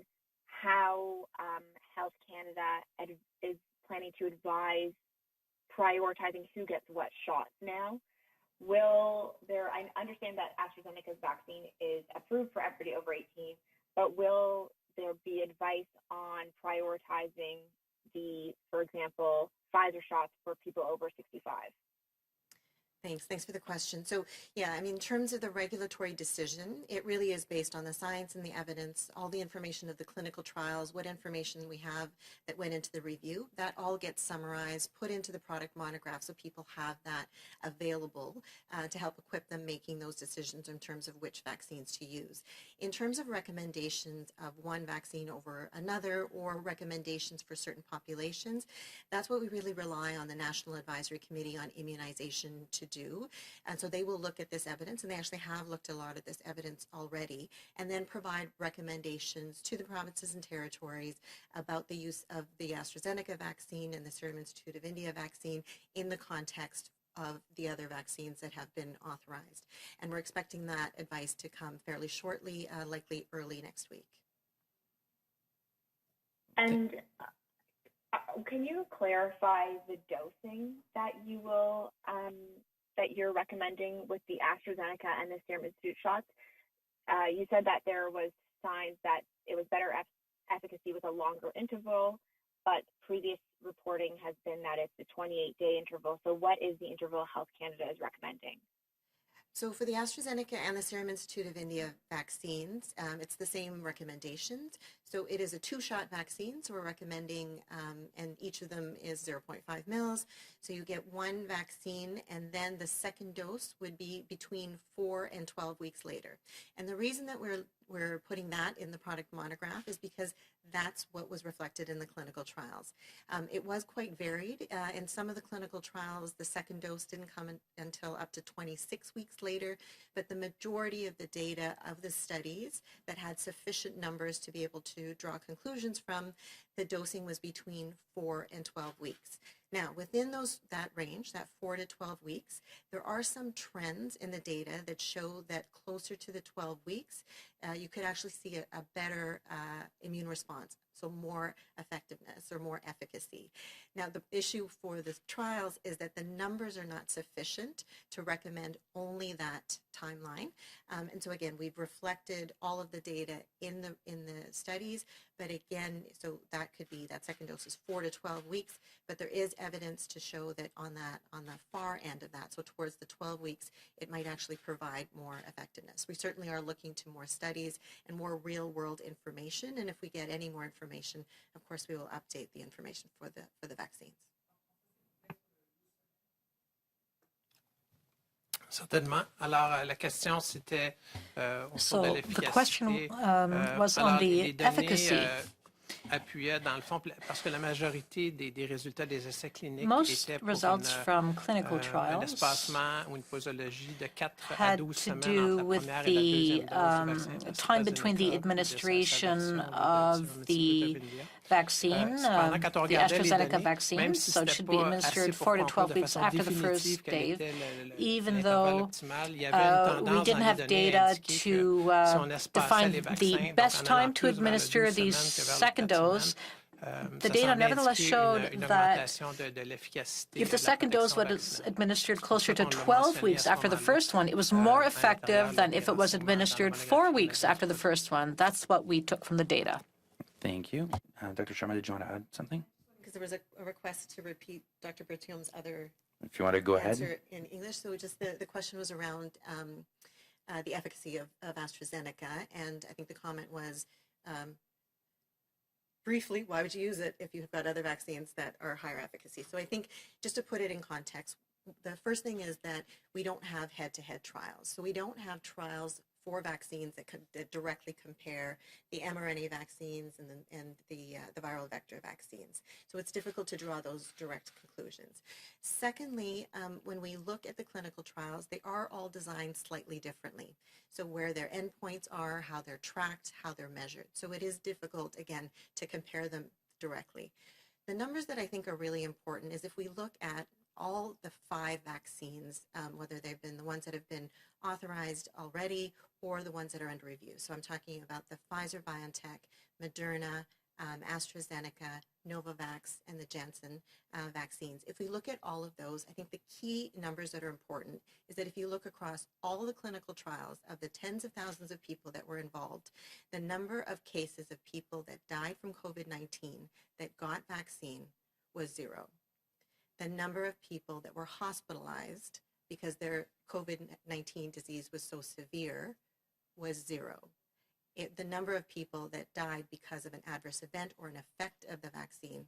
[SPEAKER 7] how Health Canada is planning to advise prioritizing who gets what shots now? I understand that AstraZeneca's vaccine is approved for everybody over 18, but will there be advice on prioritizing for example, Pfizer shots for people over 65?
[SPEAKER 2] Thanks for the question. So yeah, I mean, in terms of the regulatory decision, it really is based on the science and the evidence, all the information of the clinical trials, what information we have that went into the review, that all gets summarized, put into the product monograph so people have that available to help equip them making those decisions in terms of which vaccines to use. In terms of recommendations of one vaccine over another or recommendations for certain populations, that's what we really rely on the National Advisory Committee on Immunization to do. And so they will look at this evidence, and they actually have looked a lot at this evidence already, and then provide recommendations to the provinces and territories about the use of the AstraZeneca vaccine and the Serum Institute of India vaccine in the context of the other vaccines that have been authorized. And we're expecting that advice to come fairly shortly, likely early next week.
[SPEAKER 7] And can you clarify the dosing that you will that you're recommending with the AstraZeneca and the Serum Institute shots? You said that there was signs that it was better efficacy with a longer interval, but previous reporting has been that it's a 28-day interval. So what is the interval Health Canada is recommending?
[SPEAKER 2] So for the AstraZeneca and the Serum Institute of India vaccines, it's the same recommendations. So it is a 2-shot vaccine, so we're recommending, and each of them is 0.5 mils. So you get one vaccine, and then the second dose would be between 4 and 12 weeks later. And the reason that we're putting that in the product monograph is because that's what was reflected in the clinical trials. It was quite varied. In some of the clinical trials, the second dose didn't come until up to 26 weeks later, but the majority of the data of the studies that had sufficient numbers to be able to draw conclusions from, the dosing was between 4 and 12 weeks. Now, within that range, that 4 to 12 weeks, there are some trends in the data that show that closer to the 12 weeks, you could actually see a better immune response, so more effectiveness or more efficacy. Now, the issue for the trials is that the numbers are not sufficient to recommend only that timeline. And so again, we've reflected all of the data in the studies, but again, so that could be, that second dose is 4 to 12 weeks, but there is evidence to show that on the far end of that, so towards the 12 weeks, it might actually provide more effectiveness. We certainly are looking to more studies and more real-world information, and if we get any more information, of course, we will update the information for the vaccines.
[SPEAKER 3] Certainement. Alors, la question, c'était
[SPEAKER 4] so the question was on the efficacy.
[SPEAKER 3] Appuyaient dans le fond, parce que la majorité des résultats des essais cliniques
[SPEAKER 4] Most
[SPEAKER 3] étaient pour
[SPEAKER 4] results from clinical trials
[SPEAKER 3] un espacement ou une posologie de 4 à
[SPEAKER 4] had
[SPEAKER 3] 12
[SPEAKER 4] to
[SPEAKER 3] semaines
[SPEAKER 4] do
[SPEAKER 3] entre la
[SPEAKER 4] with
[SPEAKER 3] première et la deuxième dose du vaccin
[SPEAKER 4] the time between the
[SPEAKER 3] AstraZeneca,
[SPEAKER 4] administration
[SPEAKER 3] de
[SPEAKER 4] of the vaccine, the AstraZeneca vaccine, so it should be administered 4 to 12 weeks after the first dose, even though we didn't have data to define the best time to administer the second dose. The data nevertheless showed that if the second dose was administered closer to 12 weeks after the first one, it was more effective than if it was administered 4 weeks after the first one. That's what we took from the data.
[SPEAKER 1] Thank you. Dr. Sharma, did you want to add something?
[SPEAKER 2] Because there was a request to repeat Dr. Berthiaume's other
[SPEAKER 1] If you want to go
[SPEAKER 2] answer
[SPEAKER 1] ahead.
[SPEAKER 2] in English. So just the question was around the efficacy of AstraZeneca. And I think the comment was, briefly, why would you use it if you've got other vaccines that are higher efficacy? So I think just to put it in context, the first thing is that we don't have head-to-head trials. So we don't have trials for vaccines that directly compare the mRNA vaccines and the viral vector vaccines. So it's difficult to draw those direct conclusions. Secondly, when we look at the clinical trials, they are all designed slightly differently. So where their endpoints are, how they're tracked, how they're measured. So it is difficult, again, to compare them directly. The numbers that I think are really important is if we look at all the 5 vaccines, whether they've been the ones that have been authorized already or the ones that are under review. So I'm talking about the Pfizer-BioNTech, Moderna, AstraZeneca, Novavax, and the Janssen vaccines. If we look at all of those, I think the key numbers that are important is that if you look across all the clinical trials of the tens of thousands of people that were involved, the number of cases of people that died from COVID-19 that got vaccine was 0. The number of people that were hospitalized because their COVID-19 disease was so severe was 0. The number of people that died because of an adverse event or an effect of the vaccine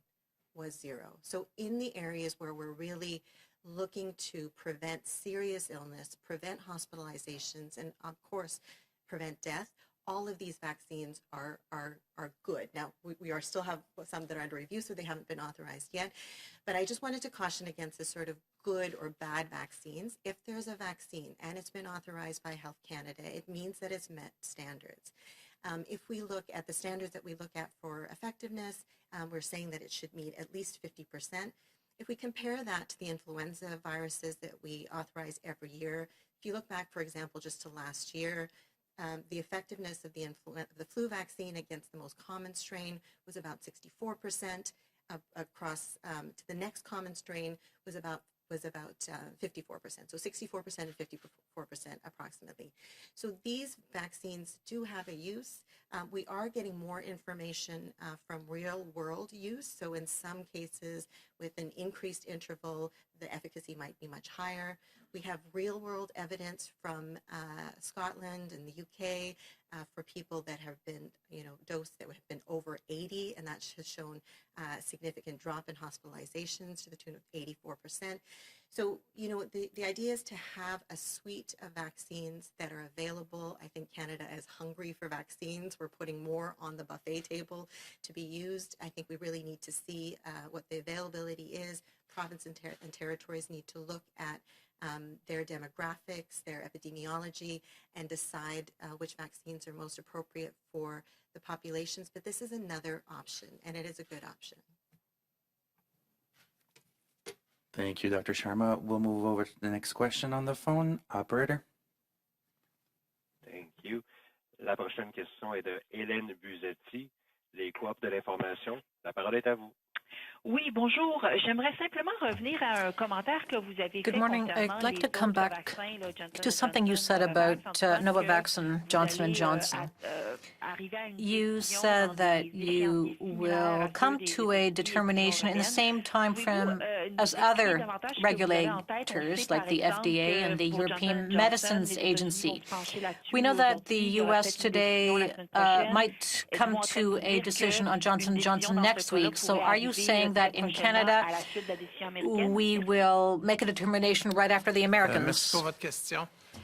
[SPEAKER 2] was 0. So in the areas where we're really looking to prevent serious illness, prevent hospitalizations, and of course, prevent death, all of these vaccines are good. Now, we are still have some that are under review, so they haven't been authorized yet. But I just wanted to caution against this sort of good or bad vaccines. If there's a vaccine and it's been authorized by Health Canada, it means that it's met standards. If we look at the standards that we look at for effectiveness, we're saying that it should meet at least 50%. If we compare that to the influenza viruses that we authorize every year, if you look back, for example, just to last year, the effectiveness of the flu vaccine against the most common strain was about 64%. Across to the next common strain was about 54%. So 64% and 54% approximately. So these vaccines do have a use. We are getting more information from real world use. So in some cases with an increased interval, the efficacy might be much higher. We have real world evidence from Scotland and the UK for people that have been, dosed that have been over 80, and that has shown a significant drop in hospitalizations to the tune of 84%. So, the idea is to have a suite of vaccines that are available. I think Canada is hungry for vaccines. We're putting more on the buffet table to be used. I think we really need to see what the availability is. Provinces and territories need to look at their demographics, their epidemiology, and decide which vaccines are most appropriate for the populations. But this is another option, and it is a good option.
[SPEAKER 1] Thank you, Dr. Sharma. We'll move over to the next question on the phone. Operator.
[SPEAKER 5] Thank you. La prochaine question est de Hélène Buzetti, les coop de l'information. La parole est à vous.
[SPEAKER 8] Oui, bonjour. J'aimerais simplement revenir à un commentaire que vous avez fait.
[SPEAKER 4] Good morning. I'd like to come back to something you said about Novavax and Johnson & Johnson. You said that you will come to a determination in the same time frame as other regulators like the FDA and the European Medicines Agency. We know that the U.S. today might come to a decision on Johnson & Johnson next week. So are you saying that in Canada, we will make a determination right after the Americans?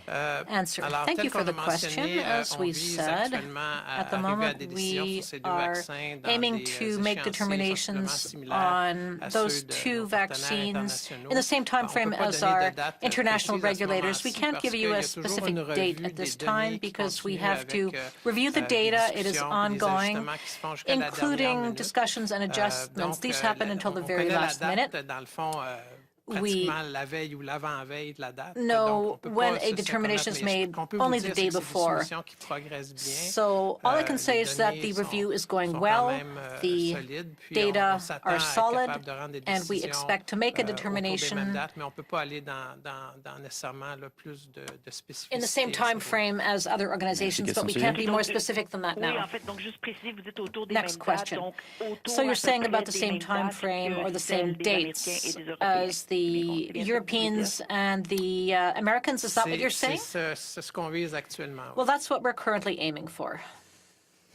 [SPEAKER 4] Answer.
[SPEAKER 3] Alors,
[SPEAKER 4] Thank
[SPEAKER 3] tel
[SPEAKER 4] you for
[SPEAKER 3] qu'on a
[SPEAKER 4] the question.
[SPEAKER 3] mentionné,
[SPEAKER 4] As
[SPEAKER 3] on
[SPEAKER 4] we
[SPEAKER 3] vise
[SPEAKER 4] said,
[SPEAKER 3] actuellement à
[SPEAKER 4] at the
[SPEAKER 3] arriver à
[SPEAKER 4] moment
[SPEAKER 3] des décisions
[SPEAKER 4] we
[SPEAKER 3] sur ces deux
[SPEAKER 4] are
[SPEAKER 3] vaccins dans
[SPEAKER 4] aiming
[SPEAKER 3] des
[SPEAKER 4] to make
[SPEAKER 3] échéanciers
[SPEAKER 4] determinations
[SPEAKER 3] sensiblement similaires
[SPEAKER 4] on
[SPEAKER 3] à
[SPEAKER 4] those
[SPEAKER 3] ceux de
[SPEAKER 4] two
[SPEAKER 3] nos partenaires
[SPEAKER 4] vaccines in
[SPEAKER 3] internationaux.
[SPEAKER 4] the same time
[SPEAKER 3] On ne
[SPEAKER 4] frame
[SPEAKER 3] peut pas
[SPEAKER 4] as
[SPEAKER 3] donner de
[SPEAKER 4] our
[SPEAKER 3] date
[SPEAKER 4] international
[SPEAKER 3] précise à ce
[SPEAKER 4] regulators. We
[SPEAKER 3] moment-ci
[SPEAKER 4] can't
[SPEAKER 3] parce
[SPEAKER 4] give you
[SPEAKER 3] qu'il
[SPEAKER 4] a
[SPEAKER 3] y a toujours
[SPEAKER 4] specific
[SPEAKER 3] une
[SPEAKER 4] date
[SPEAKER 3] revue
[SPEAKER 4] at
[SPEAKER 3] des
[SPEAKER 4] this time
[SPEAKER 3] données qui
[SPEAKER 4] because we
[SPEAKER 3] continue
[SPEAKER 4] have to
[SPEAKER 3] avec
[SPEAKER 4] review the
[SPEAKER 3] des
[SPEAKER 4] data. It is
[SPEAKER 3] discussions et des
[SPEAKER 4] ongoing,
[SPEAKER 3] ajustements qui se font jusqu'à la dernière
[SPEAKER 4] including
[SPEAKER 3] minute.
[SPEAKER 4] discussions and adjustments.
[SPEAKER 3] Donc,
[SPEAKER 4] These happen until the
[SPEAKER 3] on
[SPEAKER 4] very
[SPEAKER 3] connaît la
[SPEAKER 4] last minute.
[SPEAKER 3] date, dans le fond,
[SPEAKER 4] We
[SPEAKER 3] pratiquement la veille ou l'avant-veille de la date. Donc,
[SPEAKER 4] know
[SPEAKER 3] on peut
[SPEAKER 4] when
[SPEAKER 3] pas
[SPEAKER 4] a
[SPEAKER 3] se
[SPEAKER 4] determination
[SPEAKER 3] commettre,
[SPEAKER 4] is
[SPEAKER 3] mais ce
[SPEAKER 4] made
[SPEAKER 3] qu'on peut vous
[SPEAKER 4] only
[SPEAKER 3] dire,
[SPEAKER 4] the
[SPEAKER 3] c'est
[SPEAKER 4] day
[SPEAKER 3] que c'est des
[SPEAKER 4] before.
[SPEAKER 3] solutions qui progressent bien.
[SPEAKER 4] So all I can say is that the
[SPEAKER 3] Les
[SPEAKER 4] review is
[SPEAKER 3] données
[SPEAKER 4] going
[SPEAKER 3] sont quand
[SPEAKER 4] well,
[SPEAKER 3] même
[SPEAKER 4] the
[SPEAKER 3] solides, puis
[SPEAKER 4] data
[SPEAKER 3] on s'attend
[SPEAKER 4] are
[SPEAKER 3] à être
[SPEAKER 4] solid,
[SPEAKER 3] capable de rendre des
[SPEAKER 4] and we
[SPEAKER 3] décisions
[SPEAKER 4] expect to make a
[SPEAKER 3] autour des mêmes
[SPEAKER 4] determination
[SPEAKER 3] dates, mais on ne peut pas aller dans nécessairement là, plus de spécificité
[SPEAKER 4] in the same
[SPEAKER 3] à ce
[SPEAKER 4] time
[SPEAKER 3] niveau-là.
[SPEAKER 4] frame as other organizations, but we can't be more specific than that
[SPEAKER 8] Oui,
[SPEAKER 4] now.
[SPEAKER 8] en fait, donc juste préciser, vous êtes autour des
[SPEAKER 4] Next
[SPEAKER 8] mêmes dates,
[SPEAKER 4] question.
[SPEAKER 8] donc autour
[SPEAKER 4] So you're
[SPEAKER 8] à peu
[SPEAKER 4] saying
[SPEAKER 8] près
[SPEAKER 4] about the
[SPEAKER 8] des
[SPEAKER 4] same
[SPEAKER 8] mêmes
[SPEAKER 4] time
[SPEAKER 8] dates
[SPEAKER 4] frame or
[SPEAKER 8] que
[SPEAKER 4] the same
[SPEAKER 8] celles des Américains et
[SPEAKER 4] dates
[SPEAKER 8] des Européens.
[SPEAKER 4] as the Europeans and the Americans? Is that what you're saying?
[SPEAKER 3] C'est ce qu'on vise actuellement. Oui.
[SPEAKER 4] Well, that's what we're currently aiming for.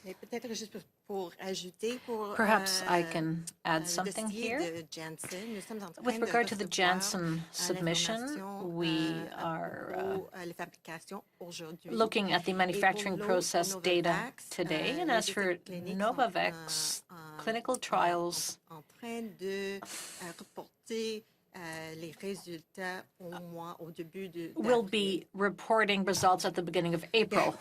[SPEAKER 2] Mais peut-être juste pour ajouter, pour
[SPEAKER 4] Perhaps I can add
[SPEAKER 2] le
[SPEAKER 4] something
[SPEAKER 2] dossier
[SPEAKER 4] here.
[SPEAKER 2] de Janssen, nous sommes en train
[SPEAKER 4] With
[SPEAKER 2] de
[SPEAKER 4] regard to the
[SPEAKER 2] recevoir
[SPEAKER 4] Janssen submission,
[SPEAKER 2] l'information
[SPEAKER 4] we are
[SPEAKER 2] pour les fabrications aujourd'hui.
[SPEAKER 4] looking at the manufacturing process data
[SPEAKER 2] Novavax,
[SPEAKER 4] today. And
[SPEAKER 2] les
[SPEAKER 4] as for
[SPEAKER 2] essais cliniques
[SPEAKER 4] Novavax clinical trials,
[SPEAKER 2] en train de reporter les résultats au début de
[SPEAKER 4] we'll be reporting results at the beginning of April.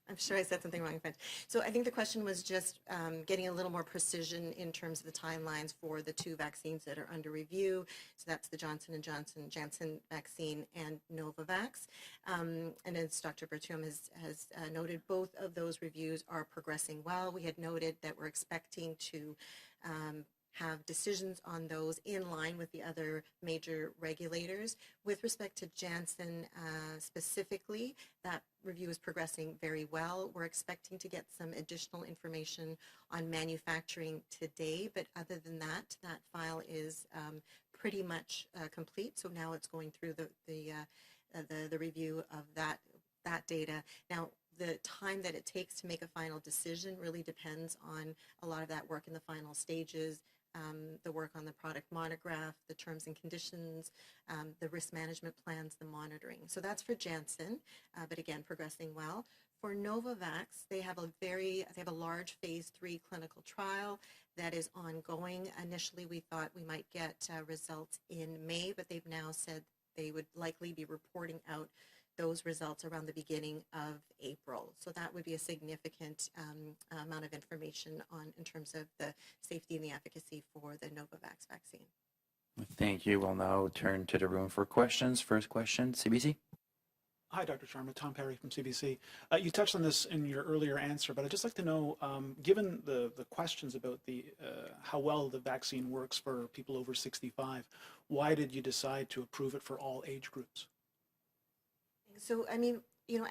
[SPEAKER 2] I'm sure I said something wrong in French. So I think the question was just getting a little more precision in terms of the timelines for the two vaccines that are under review. So that's the Johnson & Johnson Janssen vaccine and Novavax. And as Dr. Bertium has noted, both of those reviews are progressing well. We had noted that we're expecting to have decisions on those in line with the other major regulators. With respect to Janssen specifically, that review is progressing very well. We're expecting to get some additional information on manufacturing today, but other than that, that file is pretty much complete. So now it's going through the review of that data. Now, the time that it takes to make a final decision really depends on a lot of that work in the final stages, the work on the product monograph, the terms and conditions, the risk management plans, the monitoring. So that's for Janssen, but again, progressing well. For Novavax, they have a large phase 3 clinical trial that is ongoing. Initially, we thought we might get results in May, but they've now said they would likely be reporting out those results around the beginning of April. So that would be a significant amount of information in terms of the safety and the efficacy for the Novavax vaccine.
[SPEAKER 1] Thank you. We'll now turn to the room for questions. First question, CBC.
[SPEAKER 9] Hi, Dr. Sharma. Tom Perry from CBC. You touched on this in your earlier answer, but I'd just like to know, given the questions about how well the vaccine works for people over 65, why did you decide to approve it for all age groups?
[SPEAKER 2] So, I mean,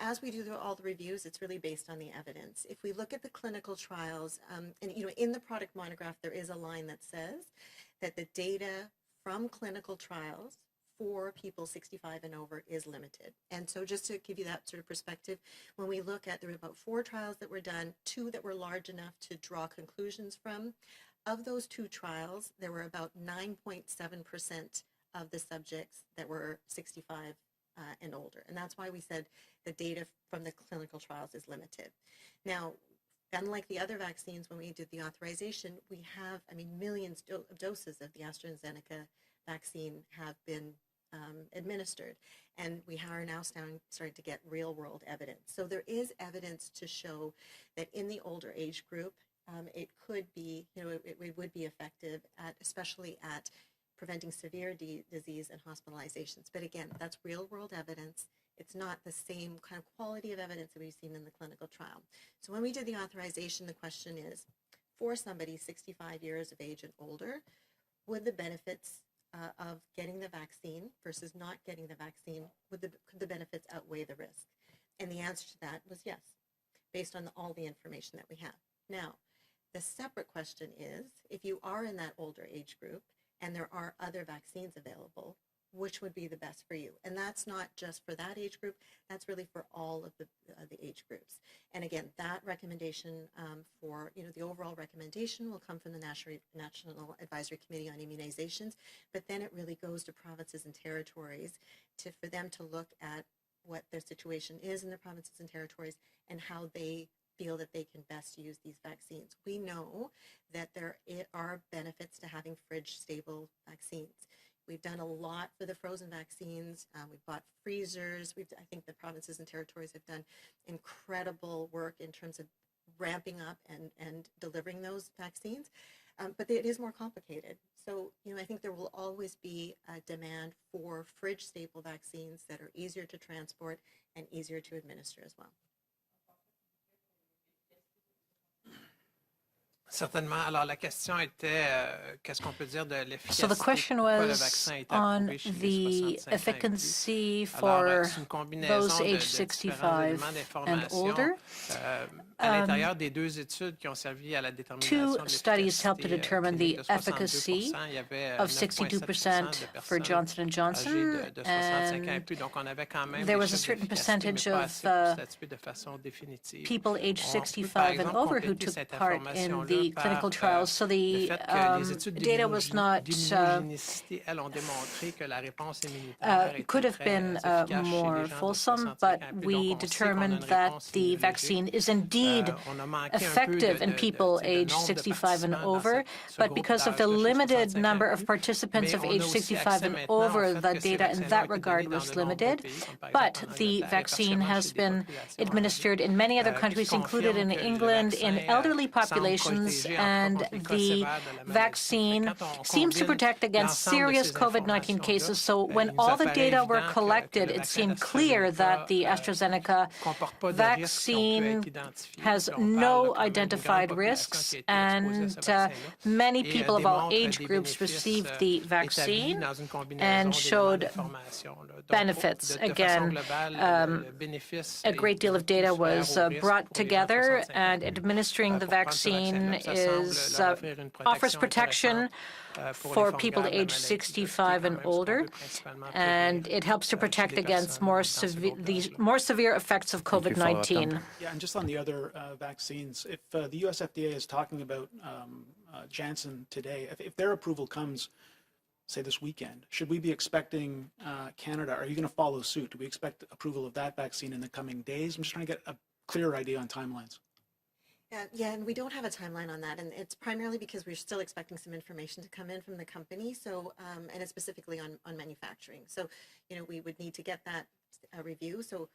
[SPEAKER 2] as we do all the reviews, it's really based on the evidence. If we look at the clinical trials, and, in the product monograph, there is a line that says that the data from clinical trials for people 65 and over is limited. And so just to give you that sort of perspective, when we look at, there were about 4 trials that were done, 2 that were large enough to draw conclusions from. Of those 2 trials, there were about 9.7% of the subjects that were 65 and older. And that's why we said the data from the clinical trials is limited. Now, unlike the other vaccines, when we did the authorization, we have, millions of doses of the AstraZeneca vaccine have been administered. And we are now starting to get real world evidence. So there is evidence to show that in the older age group, it could be, it would be effective especially at preventing severe disease and hospitalizations. But again, that's real world evidence. It's not the same kind of quality of evidence that we've seen in the clinical trial. So when we did the authorization, the question is, for somebody 65 years of age and older, would the benefits of getting the vaccine versus not getting the vaccine, could the benefits outweigh the risk? And the answer to that was yes, based on all the information that we have. Now, the separate question is, if you are in that older age group, and there are other vaccines available, which would be the best for you. And that's not just for that age group, that's really for all of the age groups. And again, that recommendation for, the overall recommendation will come from the National Advisory Committee on Immunizations, but then it really goes to provinces and territories for them to look at what their situation is in their provinces and territories and how they feel that they can best use these vaccines. We know that there are benefits to having fridge-stable vaccines. We've done a lot for the frozen vaccines. We've bought freezers. I think the provinces and territories have done incredible work in terms of ramping up and delivering those vaccines. But it is more complicated. So, I think there will always be a demand for fridge-stable vaccines that are easier to transport and easier to administer as well.
[SPEAKER 3] Certainement. Alors, la question était, qu'est-ce qu'on peut dire de l'efficacité?
[SPEAKER 4] So the question was on the efficacy for those age 65 and older. Two studies helped to determine the efficacy of 62% for Johnson & Johnson, and there was a certain percentage of people aged 65 and over who took part in the clinical trials. So the data was not, could have been more fulsome, but we determined that the vaccine is indeed effective in people aged 65 and over, but because of the limited number of participants of age 65 and over, the data in that regard was limited. But the vaccine has been administered in many other countries, included in England, in elderly populations, and the vaccine seems to protect against serious COVID-19 cases. So when all the data were collected, it seemed clear that the AstraZeneca vaccine has no identified risks, and many people of all age groups received the vaccine and showed benefits. Again, a great deal of data was brought together, and administering the vaccine offers protection for people aged 65 and older, and it helps to protect against the more severe effects of COVID-19.
[SPEAKER 9] Yeah, and just on the other vaccines, if the U.S. FDA is talking about Janssen today, if their approval comes, say, this weekend, should we be expecting Canada, are you going to follow suit? Do we expect approval of that vaccine in the coming days? I'm just trying to get a clearer idea on timelines.
[SPEAKER 2] Yeah, and we don't have a timeline on that, and it's primarily because we're still expecting some information to come in from the company. So, and it's specifically on manufacturing. So, we would need to get that review. So,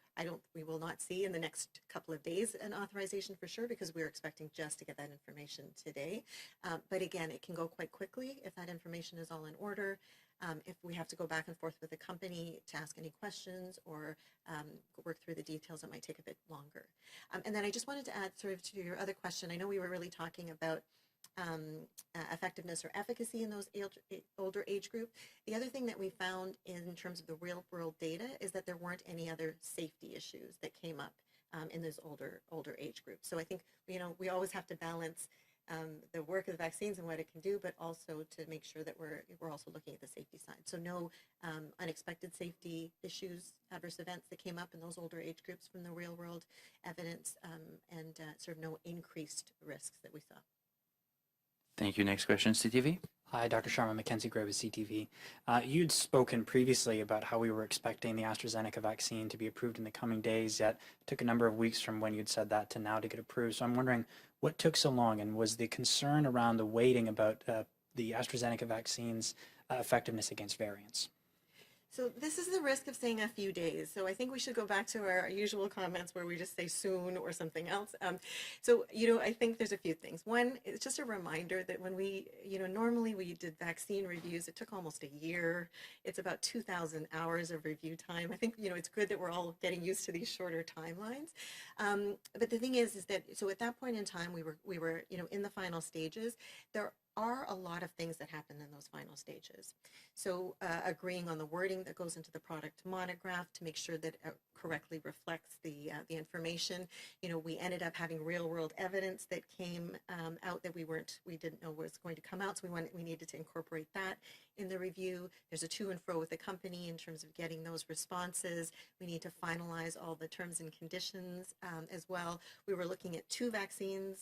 [SPEAKER 2] we will not see in the next couple of days an authorization for sure, because we're expecting just to get that information today. But again, it can go quite quickly if that information is all in order. If we have to go back and forth with the company to ask any questions or work through the details, it might take a bit longer. And then I just wanted to add sort of to your other question, I know we were really talking about effectiveness or efficacy in those older age group. The other thing that we found in terms of the real world data is that there weren't any other safety issues that came up in those older age groups. So I think, we always have to balance the work of the vaccines and what it can do, but also to make sure that we're also looking at the safety side. So no unexpected safety issues, adverse events that came up in those older age groups from the real world evidence, and sort of no increased risks that we saw.
[SPEAKER 1] Thank you. Next question, CTV.
[SPEAKER 10] Hi, Dr. Sharma, Mackenzie Gray with CTV. You'd spoken previously about how we were expecting the AstraZeneca vaccine to be approved in the coming days, yet it took a number of weeks from when you'd said that to now to get approved. So I'm wondering what took so long, and was the concern around the waiting about the AstraZeneca vaccine's effectiveness against variants?
[SPEAKER 2] So this is the risk of saying a few days. So I think we should go back to our usual comments where we just say soon or something else. So, I think there's a few things. One, it's just a reminder that when we, normally we did vaccine reviews, it took almost a year. It's about 2,000 hours of review time. I think, it's good that we're all getting used to these shorter timelines. But the thing is that, so at that point in time, we were, in the final stages. There are a lot of things that happen in those final stages. So agreeing on the wording that goes into the product monograph to make sure that it correctly reflects the information. You know, we ended up having real world evidence that came out that we didn't know was going to come out. So we needed to incorporate that in the review. There's a to and fro with the company in terms of getting those responses. We need to finalize all the terms and conditions as well. We were looking at 2 vaccines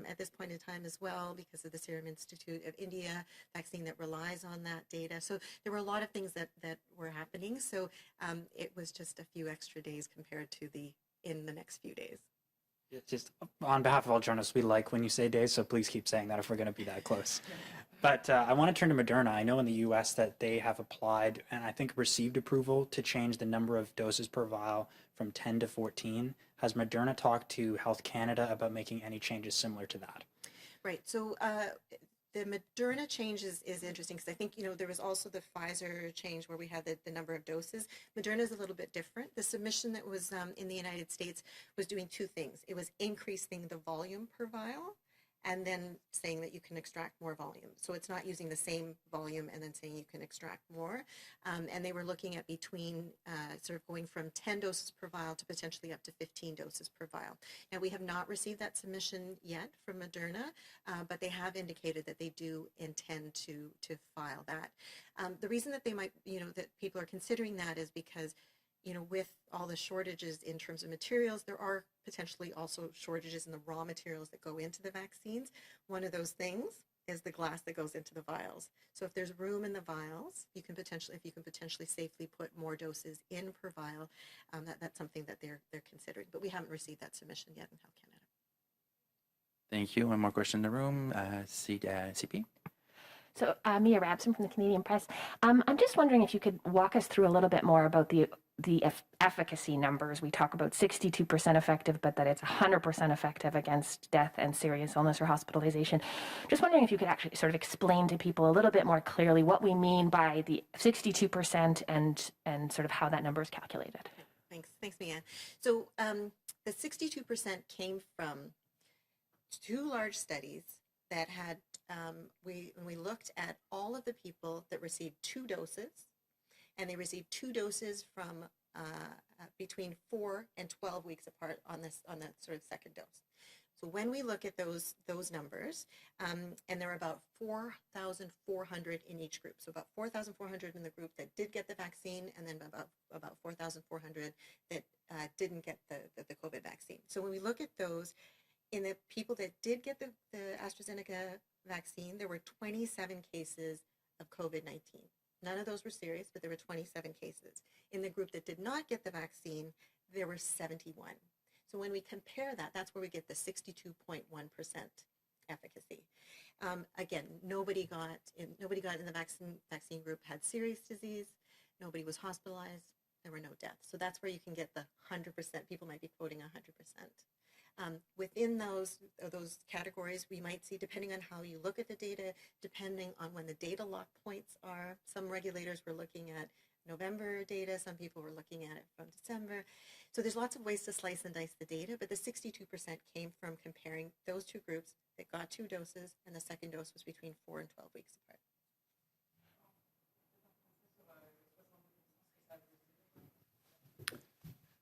[SPEAKER 2] at this point in time as well because of the Serum Institute of India vaccine that relies on that data. So there were a lot of things that were happening. So it was just a few extra days compared to in the next few days.
[SPEAKER 10] Just on behalf of all journalists, we like when you say days, so please keep saying that if we're going to be that close. But I want to turn to Moderna. I know in the U.S. that they have applied and I think received approval to change the number of doses per vial from 10 to 14. Has Moderna talked to Health Canada about making any changes similar to that?
[SPEAKER 2] Right. So the Moderna change is interesting because I think, you know, there was also the Pfizer change where we had the number of doses. Moderna is a little bit different. The submission that was in the United States was doing 2 things. It was increasing the volume per vial and then saying that you can extract more volume. So it's not using the same volume and then saying you can extract more. And they were looking at between sort of going from 10 doses per vial to potentially up to 15 doses per vial. Now, we have not received that submission yet from Moderna, but they have indicated that they do intend to file that. The reason that they might, you know, that people are considering that is because, you know, with all the shortages in terms of materials, there are potentially also shortages in the raw materials that go into the vaccines. One of those things is the glass that goes into the vials. So if there's room in the vials, if you can potentially safely put more doses in per vial, that's something that they're considering. But we haven't received that submission yet in Health Canada.
[SPEAKER 1] Thank you. One more question in the room. CP?
[SPEAKER 11] So Mia Rabson from the Canadian Press. I'm just wondering if you could walk us through a little bit more about the efficacy numbers. We talk about 62% effective, but that it's 100% effective against death and serious illness or hospitalization. Just wondering if you could actually sort of explain to people a little bit more clearly what we mean by the 62% and sort of how that number is calculated.
[SPEAKER 2] Thanks, Mia. So the 62% came from 2 large studies that had, when we looked at all of the people that received 2 doses, and they received 2 doses from between 4 and 12 weeks apart on that sort of second dose. So when we look at those numbers, and there are about 4,400 in each group. So about 4,400 in the group that did get the vaccine, and then about 4,400 that didn't get the COVID vaccine. So when we look at those, in the people that did get the AstraZeneca vaccine, there were 27 cases of COVID-19. None of those were serious, but there were 27 cases. In the group that did not get the vaccine, there were 71. So when we compare that, that's where we get the 62.1% efficacy. Again, nobody got in the vaccine group had serious disease. Nobody was hospitalized. There were no deaths. So that's where you can get the 100%. People might be quoting 100%. Within those categories, we might see, depending on how you look at the data, depending on when the data lock points are, some regulators were looking at November data, some people were looking at it from December. So there's lots of ways to slice and dice the data, but the 62% came from comparing those 2 groups that got 2 doses, and the second dose was between 4 and 12 weeks apart.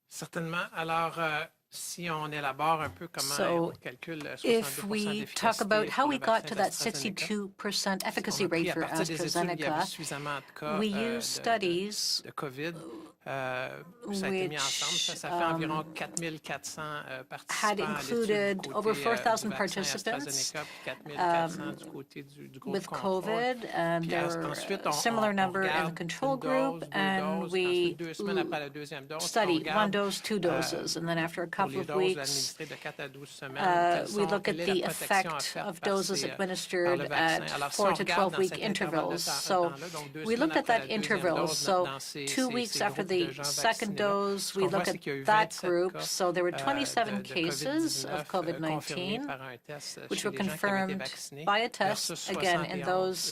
[SPEAKER 3] Certainement. Alors, si on élabore un peu comment on calcule 62%
[SPEAKER 4] if we talk about how we got to that 62% efficacy rate for AstraZeneca, we use studies
[SPEAKER 3] de COVID. Ça a été mis ensemble. Ça fait environ 4,400 participants.
[SPEAKER 4] Had included over 4,000 participants with COVID, and there were a similar number in the control group, and we studied 1 dose, 2 doses, and then after a couple of weeks, we look at the effect of doses administered at 4 to 12 week intervals. So we looked at that interval. So 2 weeks after the second dose, we look at that group. So there were 27 cases of COVID-19, which were confirmed by a test, again, in those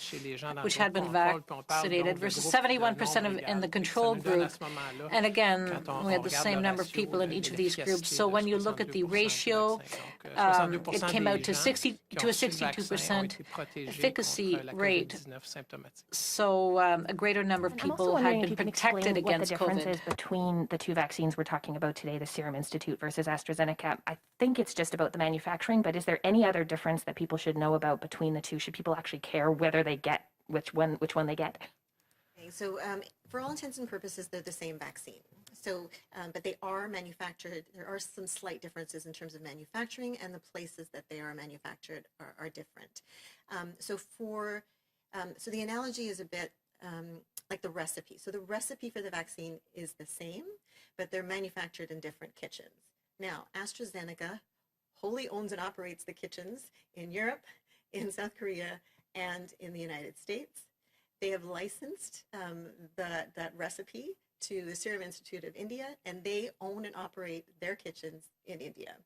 [SPEAKER 4] which had been vaccinated, versus 71% in the control group And again, we had the same number of people in each of these groups. So when you look at the ratio, it came out to a 62% efficacy rate. So a greater number of people had been protected against
[SPEAKER 11] COVID. What the difference
[SPEAKER 4] COVID.
[SPEAKER 11] is between the two vaccines we're talking about today, the Serum Institute versus AstraZeneca? I think it's just about the manufacturing, but is there any other difference that people should know about between the two? Should people actually care whether they get which one they get?
[SPEAKER 2] Okay, so for all intents and purposes, they're the same vaccine. So, but they are manufactured. There are some slight differences in terms of manufacturing, and the places that they are manufactured are different. So the analogy is a bit like the recipe. So the recipe for the vaccine is the same, but they're manufactured in different kitchens. Now, AstraZeneca wholly owns and operates the kitchens in Europe, in South Korea, and in the United States. They have licensed that recipe to the Serum Institute of India, and they own and operate their kitchens in India.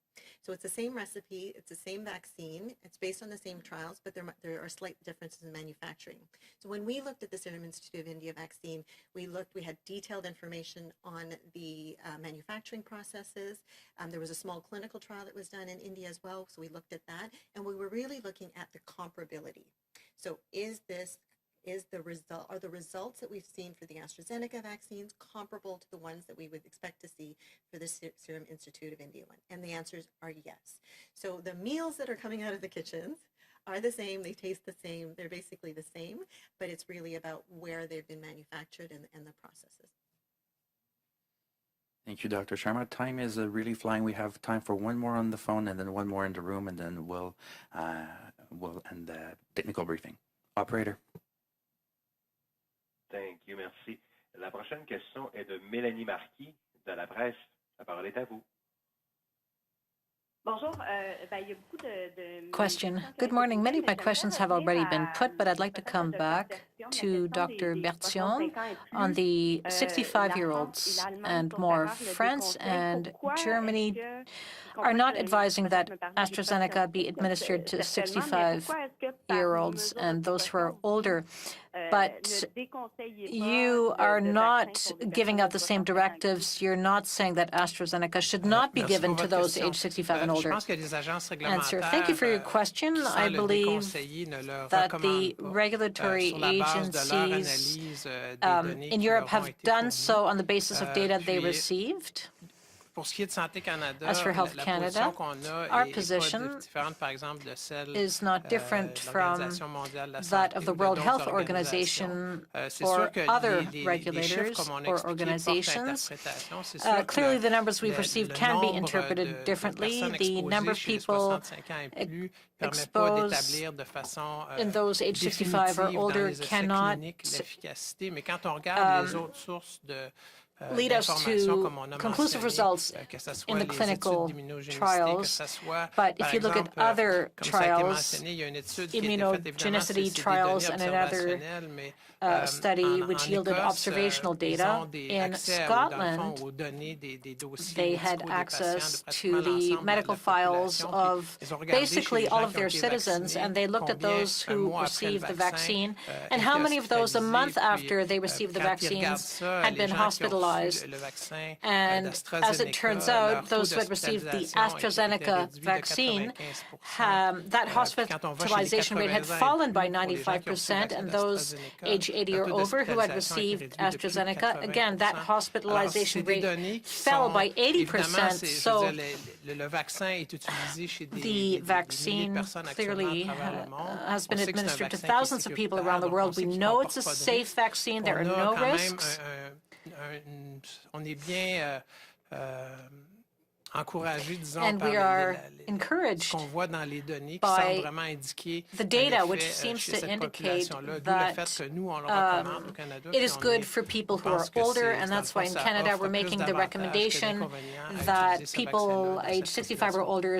[SPEAKER 2] So it's the same recipe, it's the same vaccine, it's based on the same trials, but there are slight differences in manufacturing. So when we looked at the Serum Institute of India vaccine, we had detailed information on the manufacturing processes. There was a small clinical trial that was done in India as well, so we looked at that, and we were really looking at the comparability. So are the results that we've seen for the AstraZeneca vaccines comparable to the ones that we would expect to see for the Serum Institute of India one? And the answers are yes. So the meals that are coming out of the kitchens are the same, they taste the same, they're basically the same, but it's really about where they've been manufactured and the processes.
[SPEAKER 1] Thank you, Dr. Sharma. Time is really flying. We have time for one more on the phone and then one more in the room, and then we'll end the technical briefing. Operator.
[SPEAKER 5] Thank you, merci. La prochaine question est de Mélanie Marquis de la presse. La parole est à vous.
[SPEAKER 4] Question. Good morning. Many of my questions have already been put, but I'd like to come back to Dr. Berthiaume on the 65-year-olds and more. France and Germany are not advising that AstraZeneca be administered to 65-year-olds and those who are older. But you are not giving out the same directives. You're not saying that AstraZeneca should not be given to those aged 65 and older. Answer. Thank you for your question. I believe that the regulatory agencies in Europe have done so on the basis of data they received. As for Health Canada, our position is not different from that of the World Health Organization or other regulators or organizations. Clearly, the numbers we've received can be interpreted differently. The number of people exposed in those age 65 or older cannot lead us to conclusive results in the clinical trials. But if you look at other trials, immunogenicity trials and another study which yielded observational data, in Scotland, they had access to the medical files of basically all of their citizens, and they looked at those who received the vaccine and how many of those a month after they received the vaccines had been hospitalized. And as it turns out, those who had received the AstraZeneca vaccine, that hospitalization rate had fallen by 95%, and those age 80 or over who had received AstraZeneca, again, that hospitalization rate fell by 80%. So the vaccine clearly has been administered to thousands of people around the world. We know it's a safe vaccine. There are no risks. And we are encouraged by the data, which seems to indicate that it is good for people who are older, and that's why in Canada we're making the recommendation that people aged 65 or older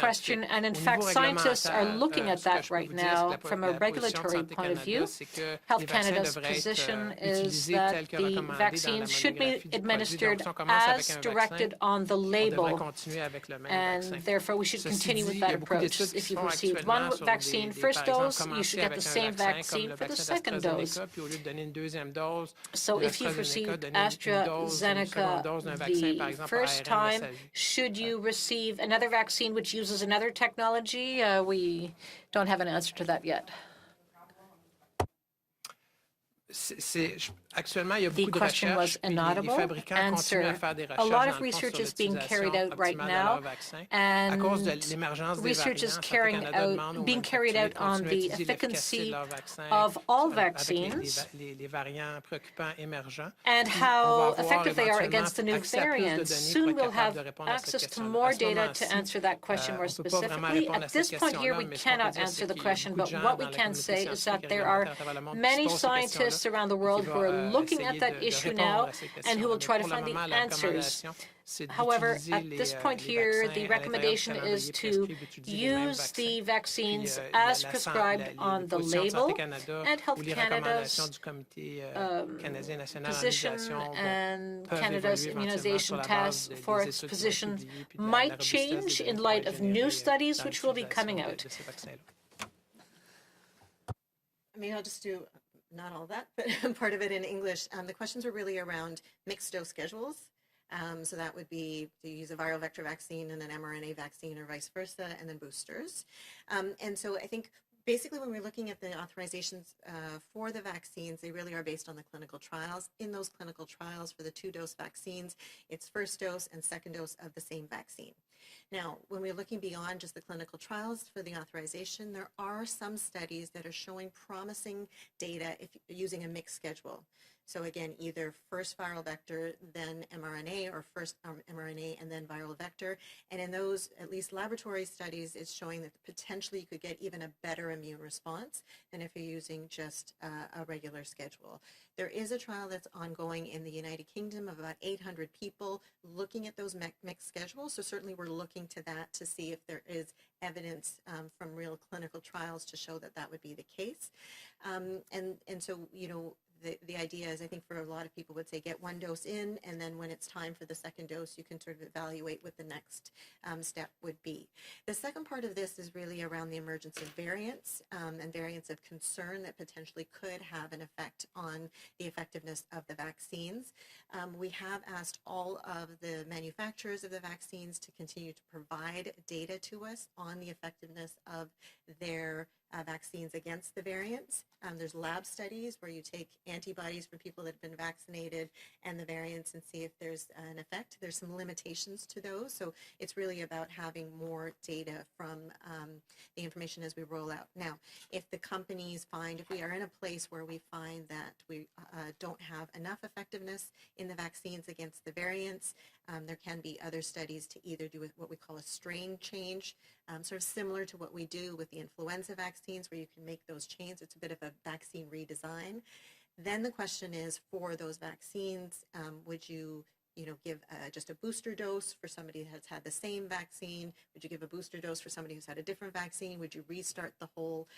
[SPEAKER 4] question, and in fact, scientists are looking at that right now from a regulatory point of view. Health Canada's position is that the vaccine should be administered as directed on the label
[SPEAKER 3] continuer avec le même
[SPEAKER 4] and
[SPEAKER 3] vaccin.
[SPEAKER 4] therefore we should
[SPEAKER 3] Ceci
[SPEAKER 4] continue
[SPEAKER 3] dit,
[SPEAKER 4] with
[SPEAKER 3] il y
[SPEAKER 4] that
[SPEAKER 3] a beaucoup
[SPEAKER 4] approach.
[SPEAKER 3] d'études qui
[SPEAKER 4] If
[SPEAKER 3] se
[SPEAKER 4] you've
[SPEAKER 3] font
[SPEAKER 4] received
[SPEAKER 3] actuellement
[SPEAKER 4] one
[SPEAKER 3] sur
[SPEAKER 4] vaccine,
[SPEAKER 3] par
[SPEAKER 4] first
[SPEAKER 3] exemple,
[SPEAKER 4] dose, you
[SPEAKER 3] commencer
[SPEAKER 4] should get the
[SPEAKER 3] avec un
[SPEAKER 4] same
[SPEAKER 3] vaccin comme
[SPEAKER 4] vaccine
[SPEAKER 3] le
[SPEAKER 4] for the
[SPEAKER 3] vaccin
[SPEAKER 4] second dose.
[SPEAKER 3] d'AstraZeneca, puis au lieu de donner une deuxième dose
[SPEAKER 4] So if you've
[SPEAKER 3] d'AstraZeneca,
[SPEAKER 4] received
[SPEAKER 3] donner une dose, une seconde
[SPEAKER 4] AstraZeneca
[SPEAKER 3] dose d'un vaccin, par
[SPEAKER 4] the
[SPEAKER 3] exemple,
[SPEAKER 4] first
[SPEAKER 3] ARN
[SPEAKER 4] time,
[SPEAKER 3] messager.
[SPEAKER 4] should you receive another vaccine which uses another technology? We don't have an answer to that yet.
[SPEAKER 3] Actuellement, il y a
[SPEAKER 4] The
[SPEAKER 3] beaucoup de
[SPEAKER 4] question was
[SPEAKER 3] recherches, puis les
[SPEAKER 4] inaudible.
[SPEAKER 3] fabricants continuent à
[SPEAKER 4] Answer.
[SPEAKER 3] faire des
[SPEAKER 4] A
[SPEAKER 3] recherches
[SPEAKER 4] lot
[SPEAKER 3] dans
[SPEAKER 4] of
[SPEAKER 3] le fond
[SPEAKER 4] research
[SPEAKER 3] sur
[SPEAKER 4] is being carried
[SPEAKER 3] l'utilisation
[SPEAKER 4] out right
[SPEAKER 3] optimale de
[SPEAKER 4] now,
[SPEAKER 3] leur vaccin. À cause de
[SPEAKER 4] and
[SPEAKER 3] l'émergence des
[SPEAKER 4] research
[SPEAKER 3] variants,
[SPEAKER 4] is
[SPEAKER 3] Santé
[SPEAKER 4] carrying
[SPEAKER 3] Canada demande
[SPEAKER 4] out,
[SPEAKER 3] aux
[SPEAKER 4] being carried out
[SPEAKER 3] manufacturiers de
[SPEAKER 4] on
[SPEAKER 3] continuer à
[SPEAKER 4] the
[SPEAKER 3] étudier l'efficacité de
[SPEAKER 4] efficacy
[SPEAKER 3] leur vaccin
[SPEAKER 4] of all
[SPEAKER 3] avec
[SPEAKER 4] vaccines
[SPEAKER 3] les variants préoccupants émergents.
[SPEAKER 4] and
[SPEAKER 3] Puis,
[SPEAKER 4] how
[SPEAKER 3] on va avoir
[SPEAKER 4] effective they are
[SPEAKER 3] éventuellement
[SPEAKER 4] against the new
[SPEAKER 3] accès à plus de
[SPEAKER 4] variants.
[SPEAKER 3] données
[SPEAKER 4] Soon
[SPEAKER 3] pour être
[SPEAKER 4] we'll
[SPEAKER 3] capable
[SPEAKER 4] have
[SPEAKER 3] de répondre à cette
[SPEAKER 4] access to
[SPEAKER 3] question-là.
[SPEAKER 4] more
[SPEAKER 3] À ce
[SPEAKER 4] data to
[SPEAKER 3] moment-ci,
[SPEAKER 4] answer that question more
[SPEAKER 3] on ne peut pas vraiment
[SPEAKER 4] specifically.
[SPEAKER 3] répondre à
[SPEAKER 4] At
[SPEAKER 3] cette
[SPEAKER 4] this point here,
[SPEAKER 3] question-là,
[SPEAKER 4] we
[SPEAKER 3] mais ce qu'on peut
[SPEAKER 4] cannot
[SPEAKER 3] dire,
[SPEAKER 4] answer
[SPEAKER 3] c'est
[SPEAKER 4] the
[SPEAKER 3] qu'il y a
[SPEAKER 4] question,
[SPEAKER 3] beaucoup de
[SPEAKER 4] but
[SPEAKER 3] gens
[SPEAKER 4] what
[SPEAKER 3] dans
[SPEAKER 4] we
[SPEAKER 3] la
[SPEAKER 4] can
[SPEAKER 3] communauté
[SPEAKER 4] say is that
[SPEAKER 3] scientifique et
[SPEAKER 4] there are
[SPEAKER 3] réglementaire à travers le monde qui se
[SPEAKER 4] many
[SPEAKER 3] posent ces questions-là
[SPEAKER 4] scientists around the
[SPEAKER 3] et qui
[SPEAKER 4] world who are
[SPEAKER 3] vont
[SPEAKER 4] looking at
[SPEAKER 3] essayer
[SPEAKER 4] that
[SPEAKER 3] de
[SPEAKER 4] issue
[SPEAKER 3] répondre
[SPEAKER 4] now
[SPEAKER 3] à ces
[SPEAKER 4] and who will
[SPEAKER 3] questions-là.
[SPEAKER 4] try to
[SPEAKER 3] Mais pour le
[SPEAKER 4] find the
[SPEAKER 3] moment, la
[SPEAKER 4] answers.
[SPEAKER 3] recommandation, c'est
[SPEAKER 4] However,
[SPEAKER 3] d'utiliser
[SPEAKER 4] at this point
[SPEAKER 3] les
[SPEAKER 4] here,
[SPEAKER 3] vaccins
[SPEAKER 4] the
[SPEAKER 3] à l'intérieur du
[SPEAKER 4] recommendation
[SPEAKER 3] calendrier
[SPEAKER 4] is to
[SPEAKER 3] prescrit, d'utiliser les mêmes
[SPEAKER 4] use
[SPEAKER 3] vaccins.
[SPEAKER 4] the vaccines
[SPEAKER 3] Puis,
[SPEAKER 4] as prescribed on the
[SPEAKER 3] positions de
[SPEAKER 4] label
[SPEAKER 3] Santé Canada
[SPEAKER 4] and
[SPEAKER 3] ou
[SPEAKER 4] Health
[SPEAKER 3] les recommandations
[SPEAKER 4] Canada's
[SPEAKER 3] du Comité canadien national
[SPEAKER 4] position
[SPEAKER 3] d'immunisation
[SPEAKER 4] and
[SPEAKER 3] peuvent
[SPEAKER 4] Canada's
[SPEAKER 3] évoluer éventuellement
[SPEAKER 4] immunization
[SPEAKER 3] sur la base
[SPEAKER 4] task
[SPEAKER 3] des
[SPEAKER 4] force
[SPEAKER 3] études qui vont être
[SPEAKER 4] position
[SPEAKER 3] publiées puis de la
[SPEAKER 4] might
[SPEAKER 3] robustesse des
[SPEAKER 4] change
[SPEAKER 3] données
[SPEAKER 4] in
[SPEAKER 3] qui
[SPEAKER 4] light
[SPEAKER 3] vont être
[SPEAKER 4] of new
[SPEAKER 3] générées
[SPEAKER 4] studies
[SPEAKER 3] dans
[SPEAKER 4] which will be coming
[SPEAKER 3] l'utilisation
[SPEAKER 4] out.
[SPEAKER 3] de ces vaccins-là.
[SPEAKER 2] I mean, I'll just do not all that, but part of it in English. The questions were really around mixed dose schedules. So that would be to use a viral vector vaccine and an mRNA vaccine or vice versa, and then boosters. And so I think basically when we're looking at the authorizations for the vaccines, they really are based on the clinical trials. In those clinical trials for the 2-dose vaccines, it's first dose and second dose of the same vaccine. Now, when we're looking beyond just the clinical trials for the authorization, there are some studies that are showing promising data if using a mixed schedule. So again, either first viral vector, then mRNA, or first mRNA and then viral vector. And in those, at least laboratory studies, it's showing that potentially you could get even a better immune response than if you're using just a regular schedule. There is a trial that's ongoing in the United Kingdom of about 800 people looking at those mixed schedules. So certainly we're looking to that to see if there is evidence from real clinical trials to show that that would be the case. And so, you know, the idea is, I think for a lot of people would say, get one dose in, and then when it's time for the second dose, you can sort of evaluate what the next step would be. The second part of this is really around the emergence of variants and variants of concern that potentially could have an effect on the effectiveness of the vaccines. We have asked all of the manufacturers of the vaccines to continue to provide data to us on the effectiveness of their vaccines against the variants. There's lab studies where you take antibodies from people that have been vaccinated and the variants and see if there's an effect. There's some limitations to those, so it's really about having more data from the information as we roll out. Now, if the companies find, if we are in a place where we find that we don't have enough effectiveness in the vaccines against the variants, there can be other studies to either do what we call a strain change, sort of similar to what we do with the influenza vaccines, where you can make those changes. It's a bit of a vaccine redesign. Then the question is, for those vaccines, would you give just a booster dose for somebody who has had the same vaccine? Would you give a booster dose for somebody who's had a different vaccine? Would you restart the whole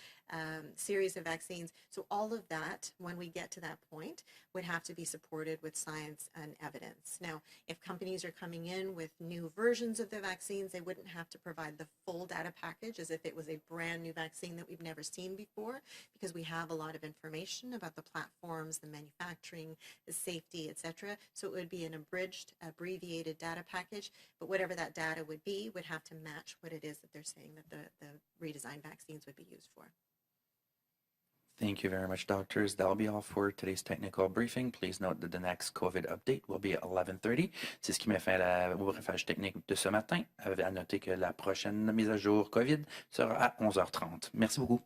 [SPEAKER 2] series of vaccines? So all of that, when we get to that point, would have to be supported with science and evidence. Now, if companies are coming in with new versions of the vaccines, they wouldn't have to provide the full data package as if it was a brand new vaccine that we've never seen before, because we have a lot of information about the platforms, the manufacturing, the safety, etc. So it would be an abridged, abbreviated data package, but whatever that data would be would have to match what it is that they're saying that the redesigned vaccines would be used for.
[SPEAKER 1] Thank you very much, doctors. That'll be all for today's technical briefing. Please note that the next COVID update will be at 11:30. C'est ce qui met fin au briefage technique de ce matin. À noter que la prochaine mise à jour COVID sera à 11h30. Merci beaucoup.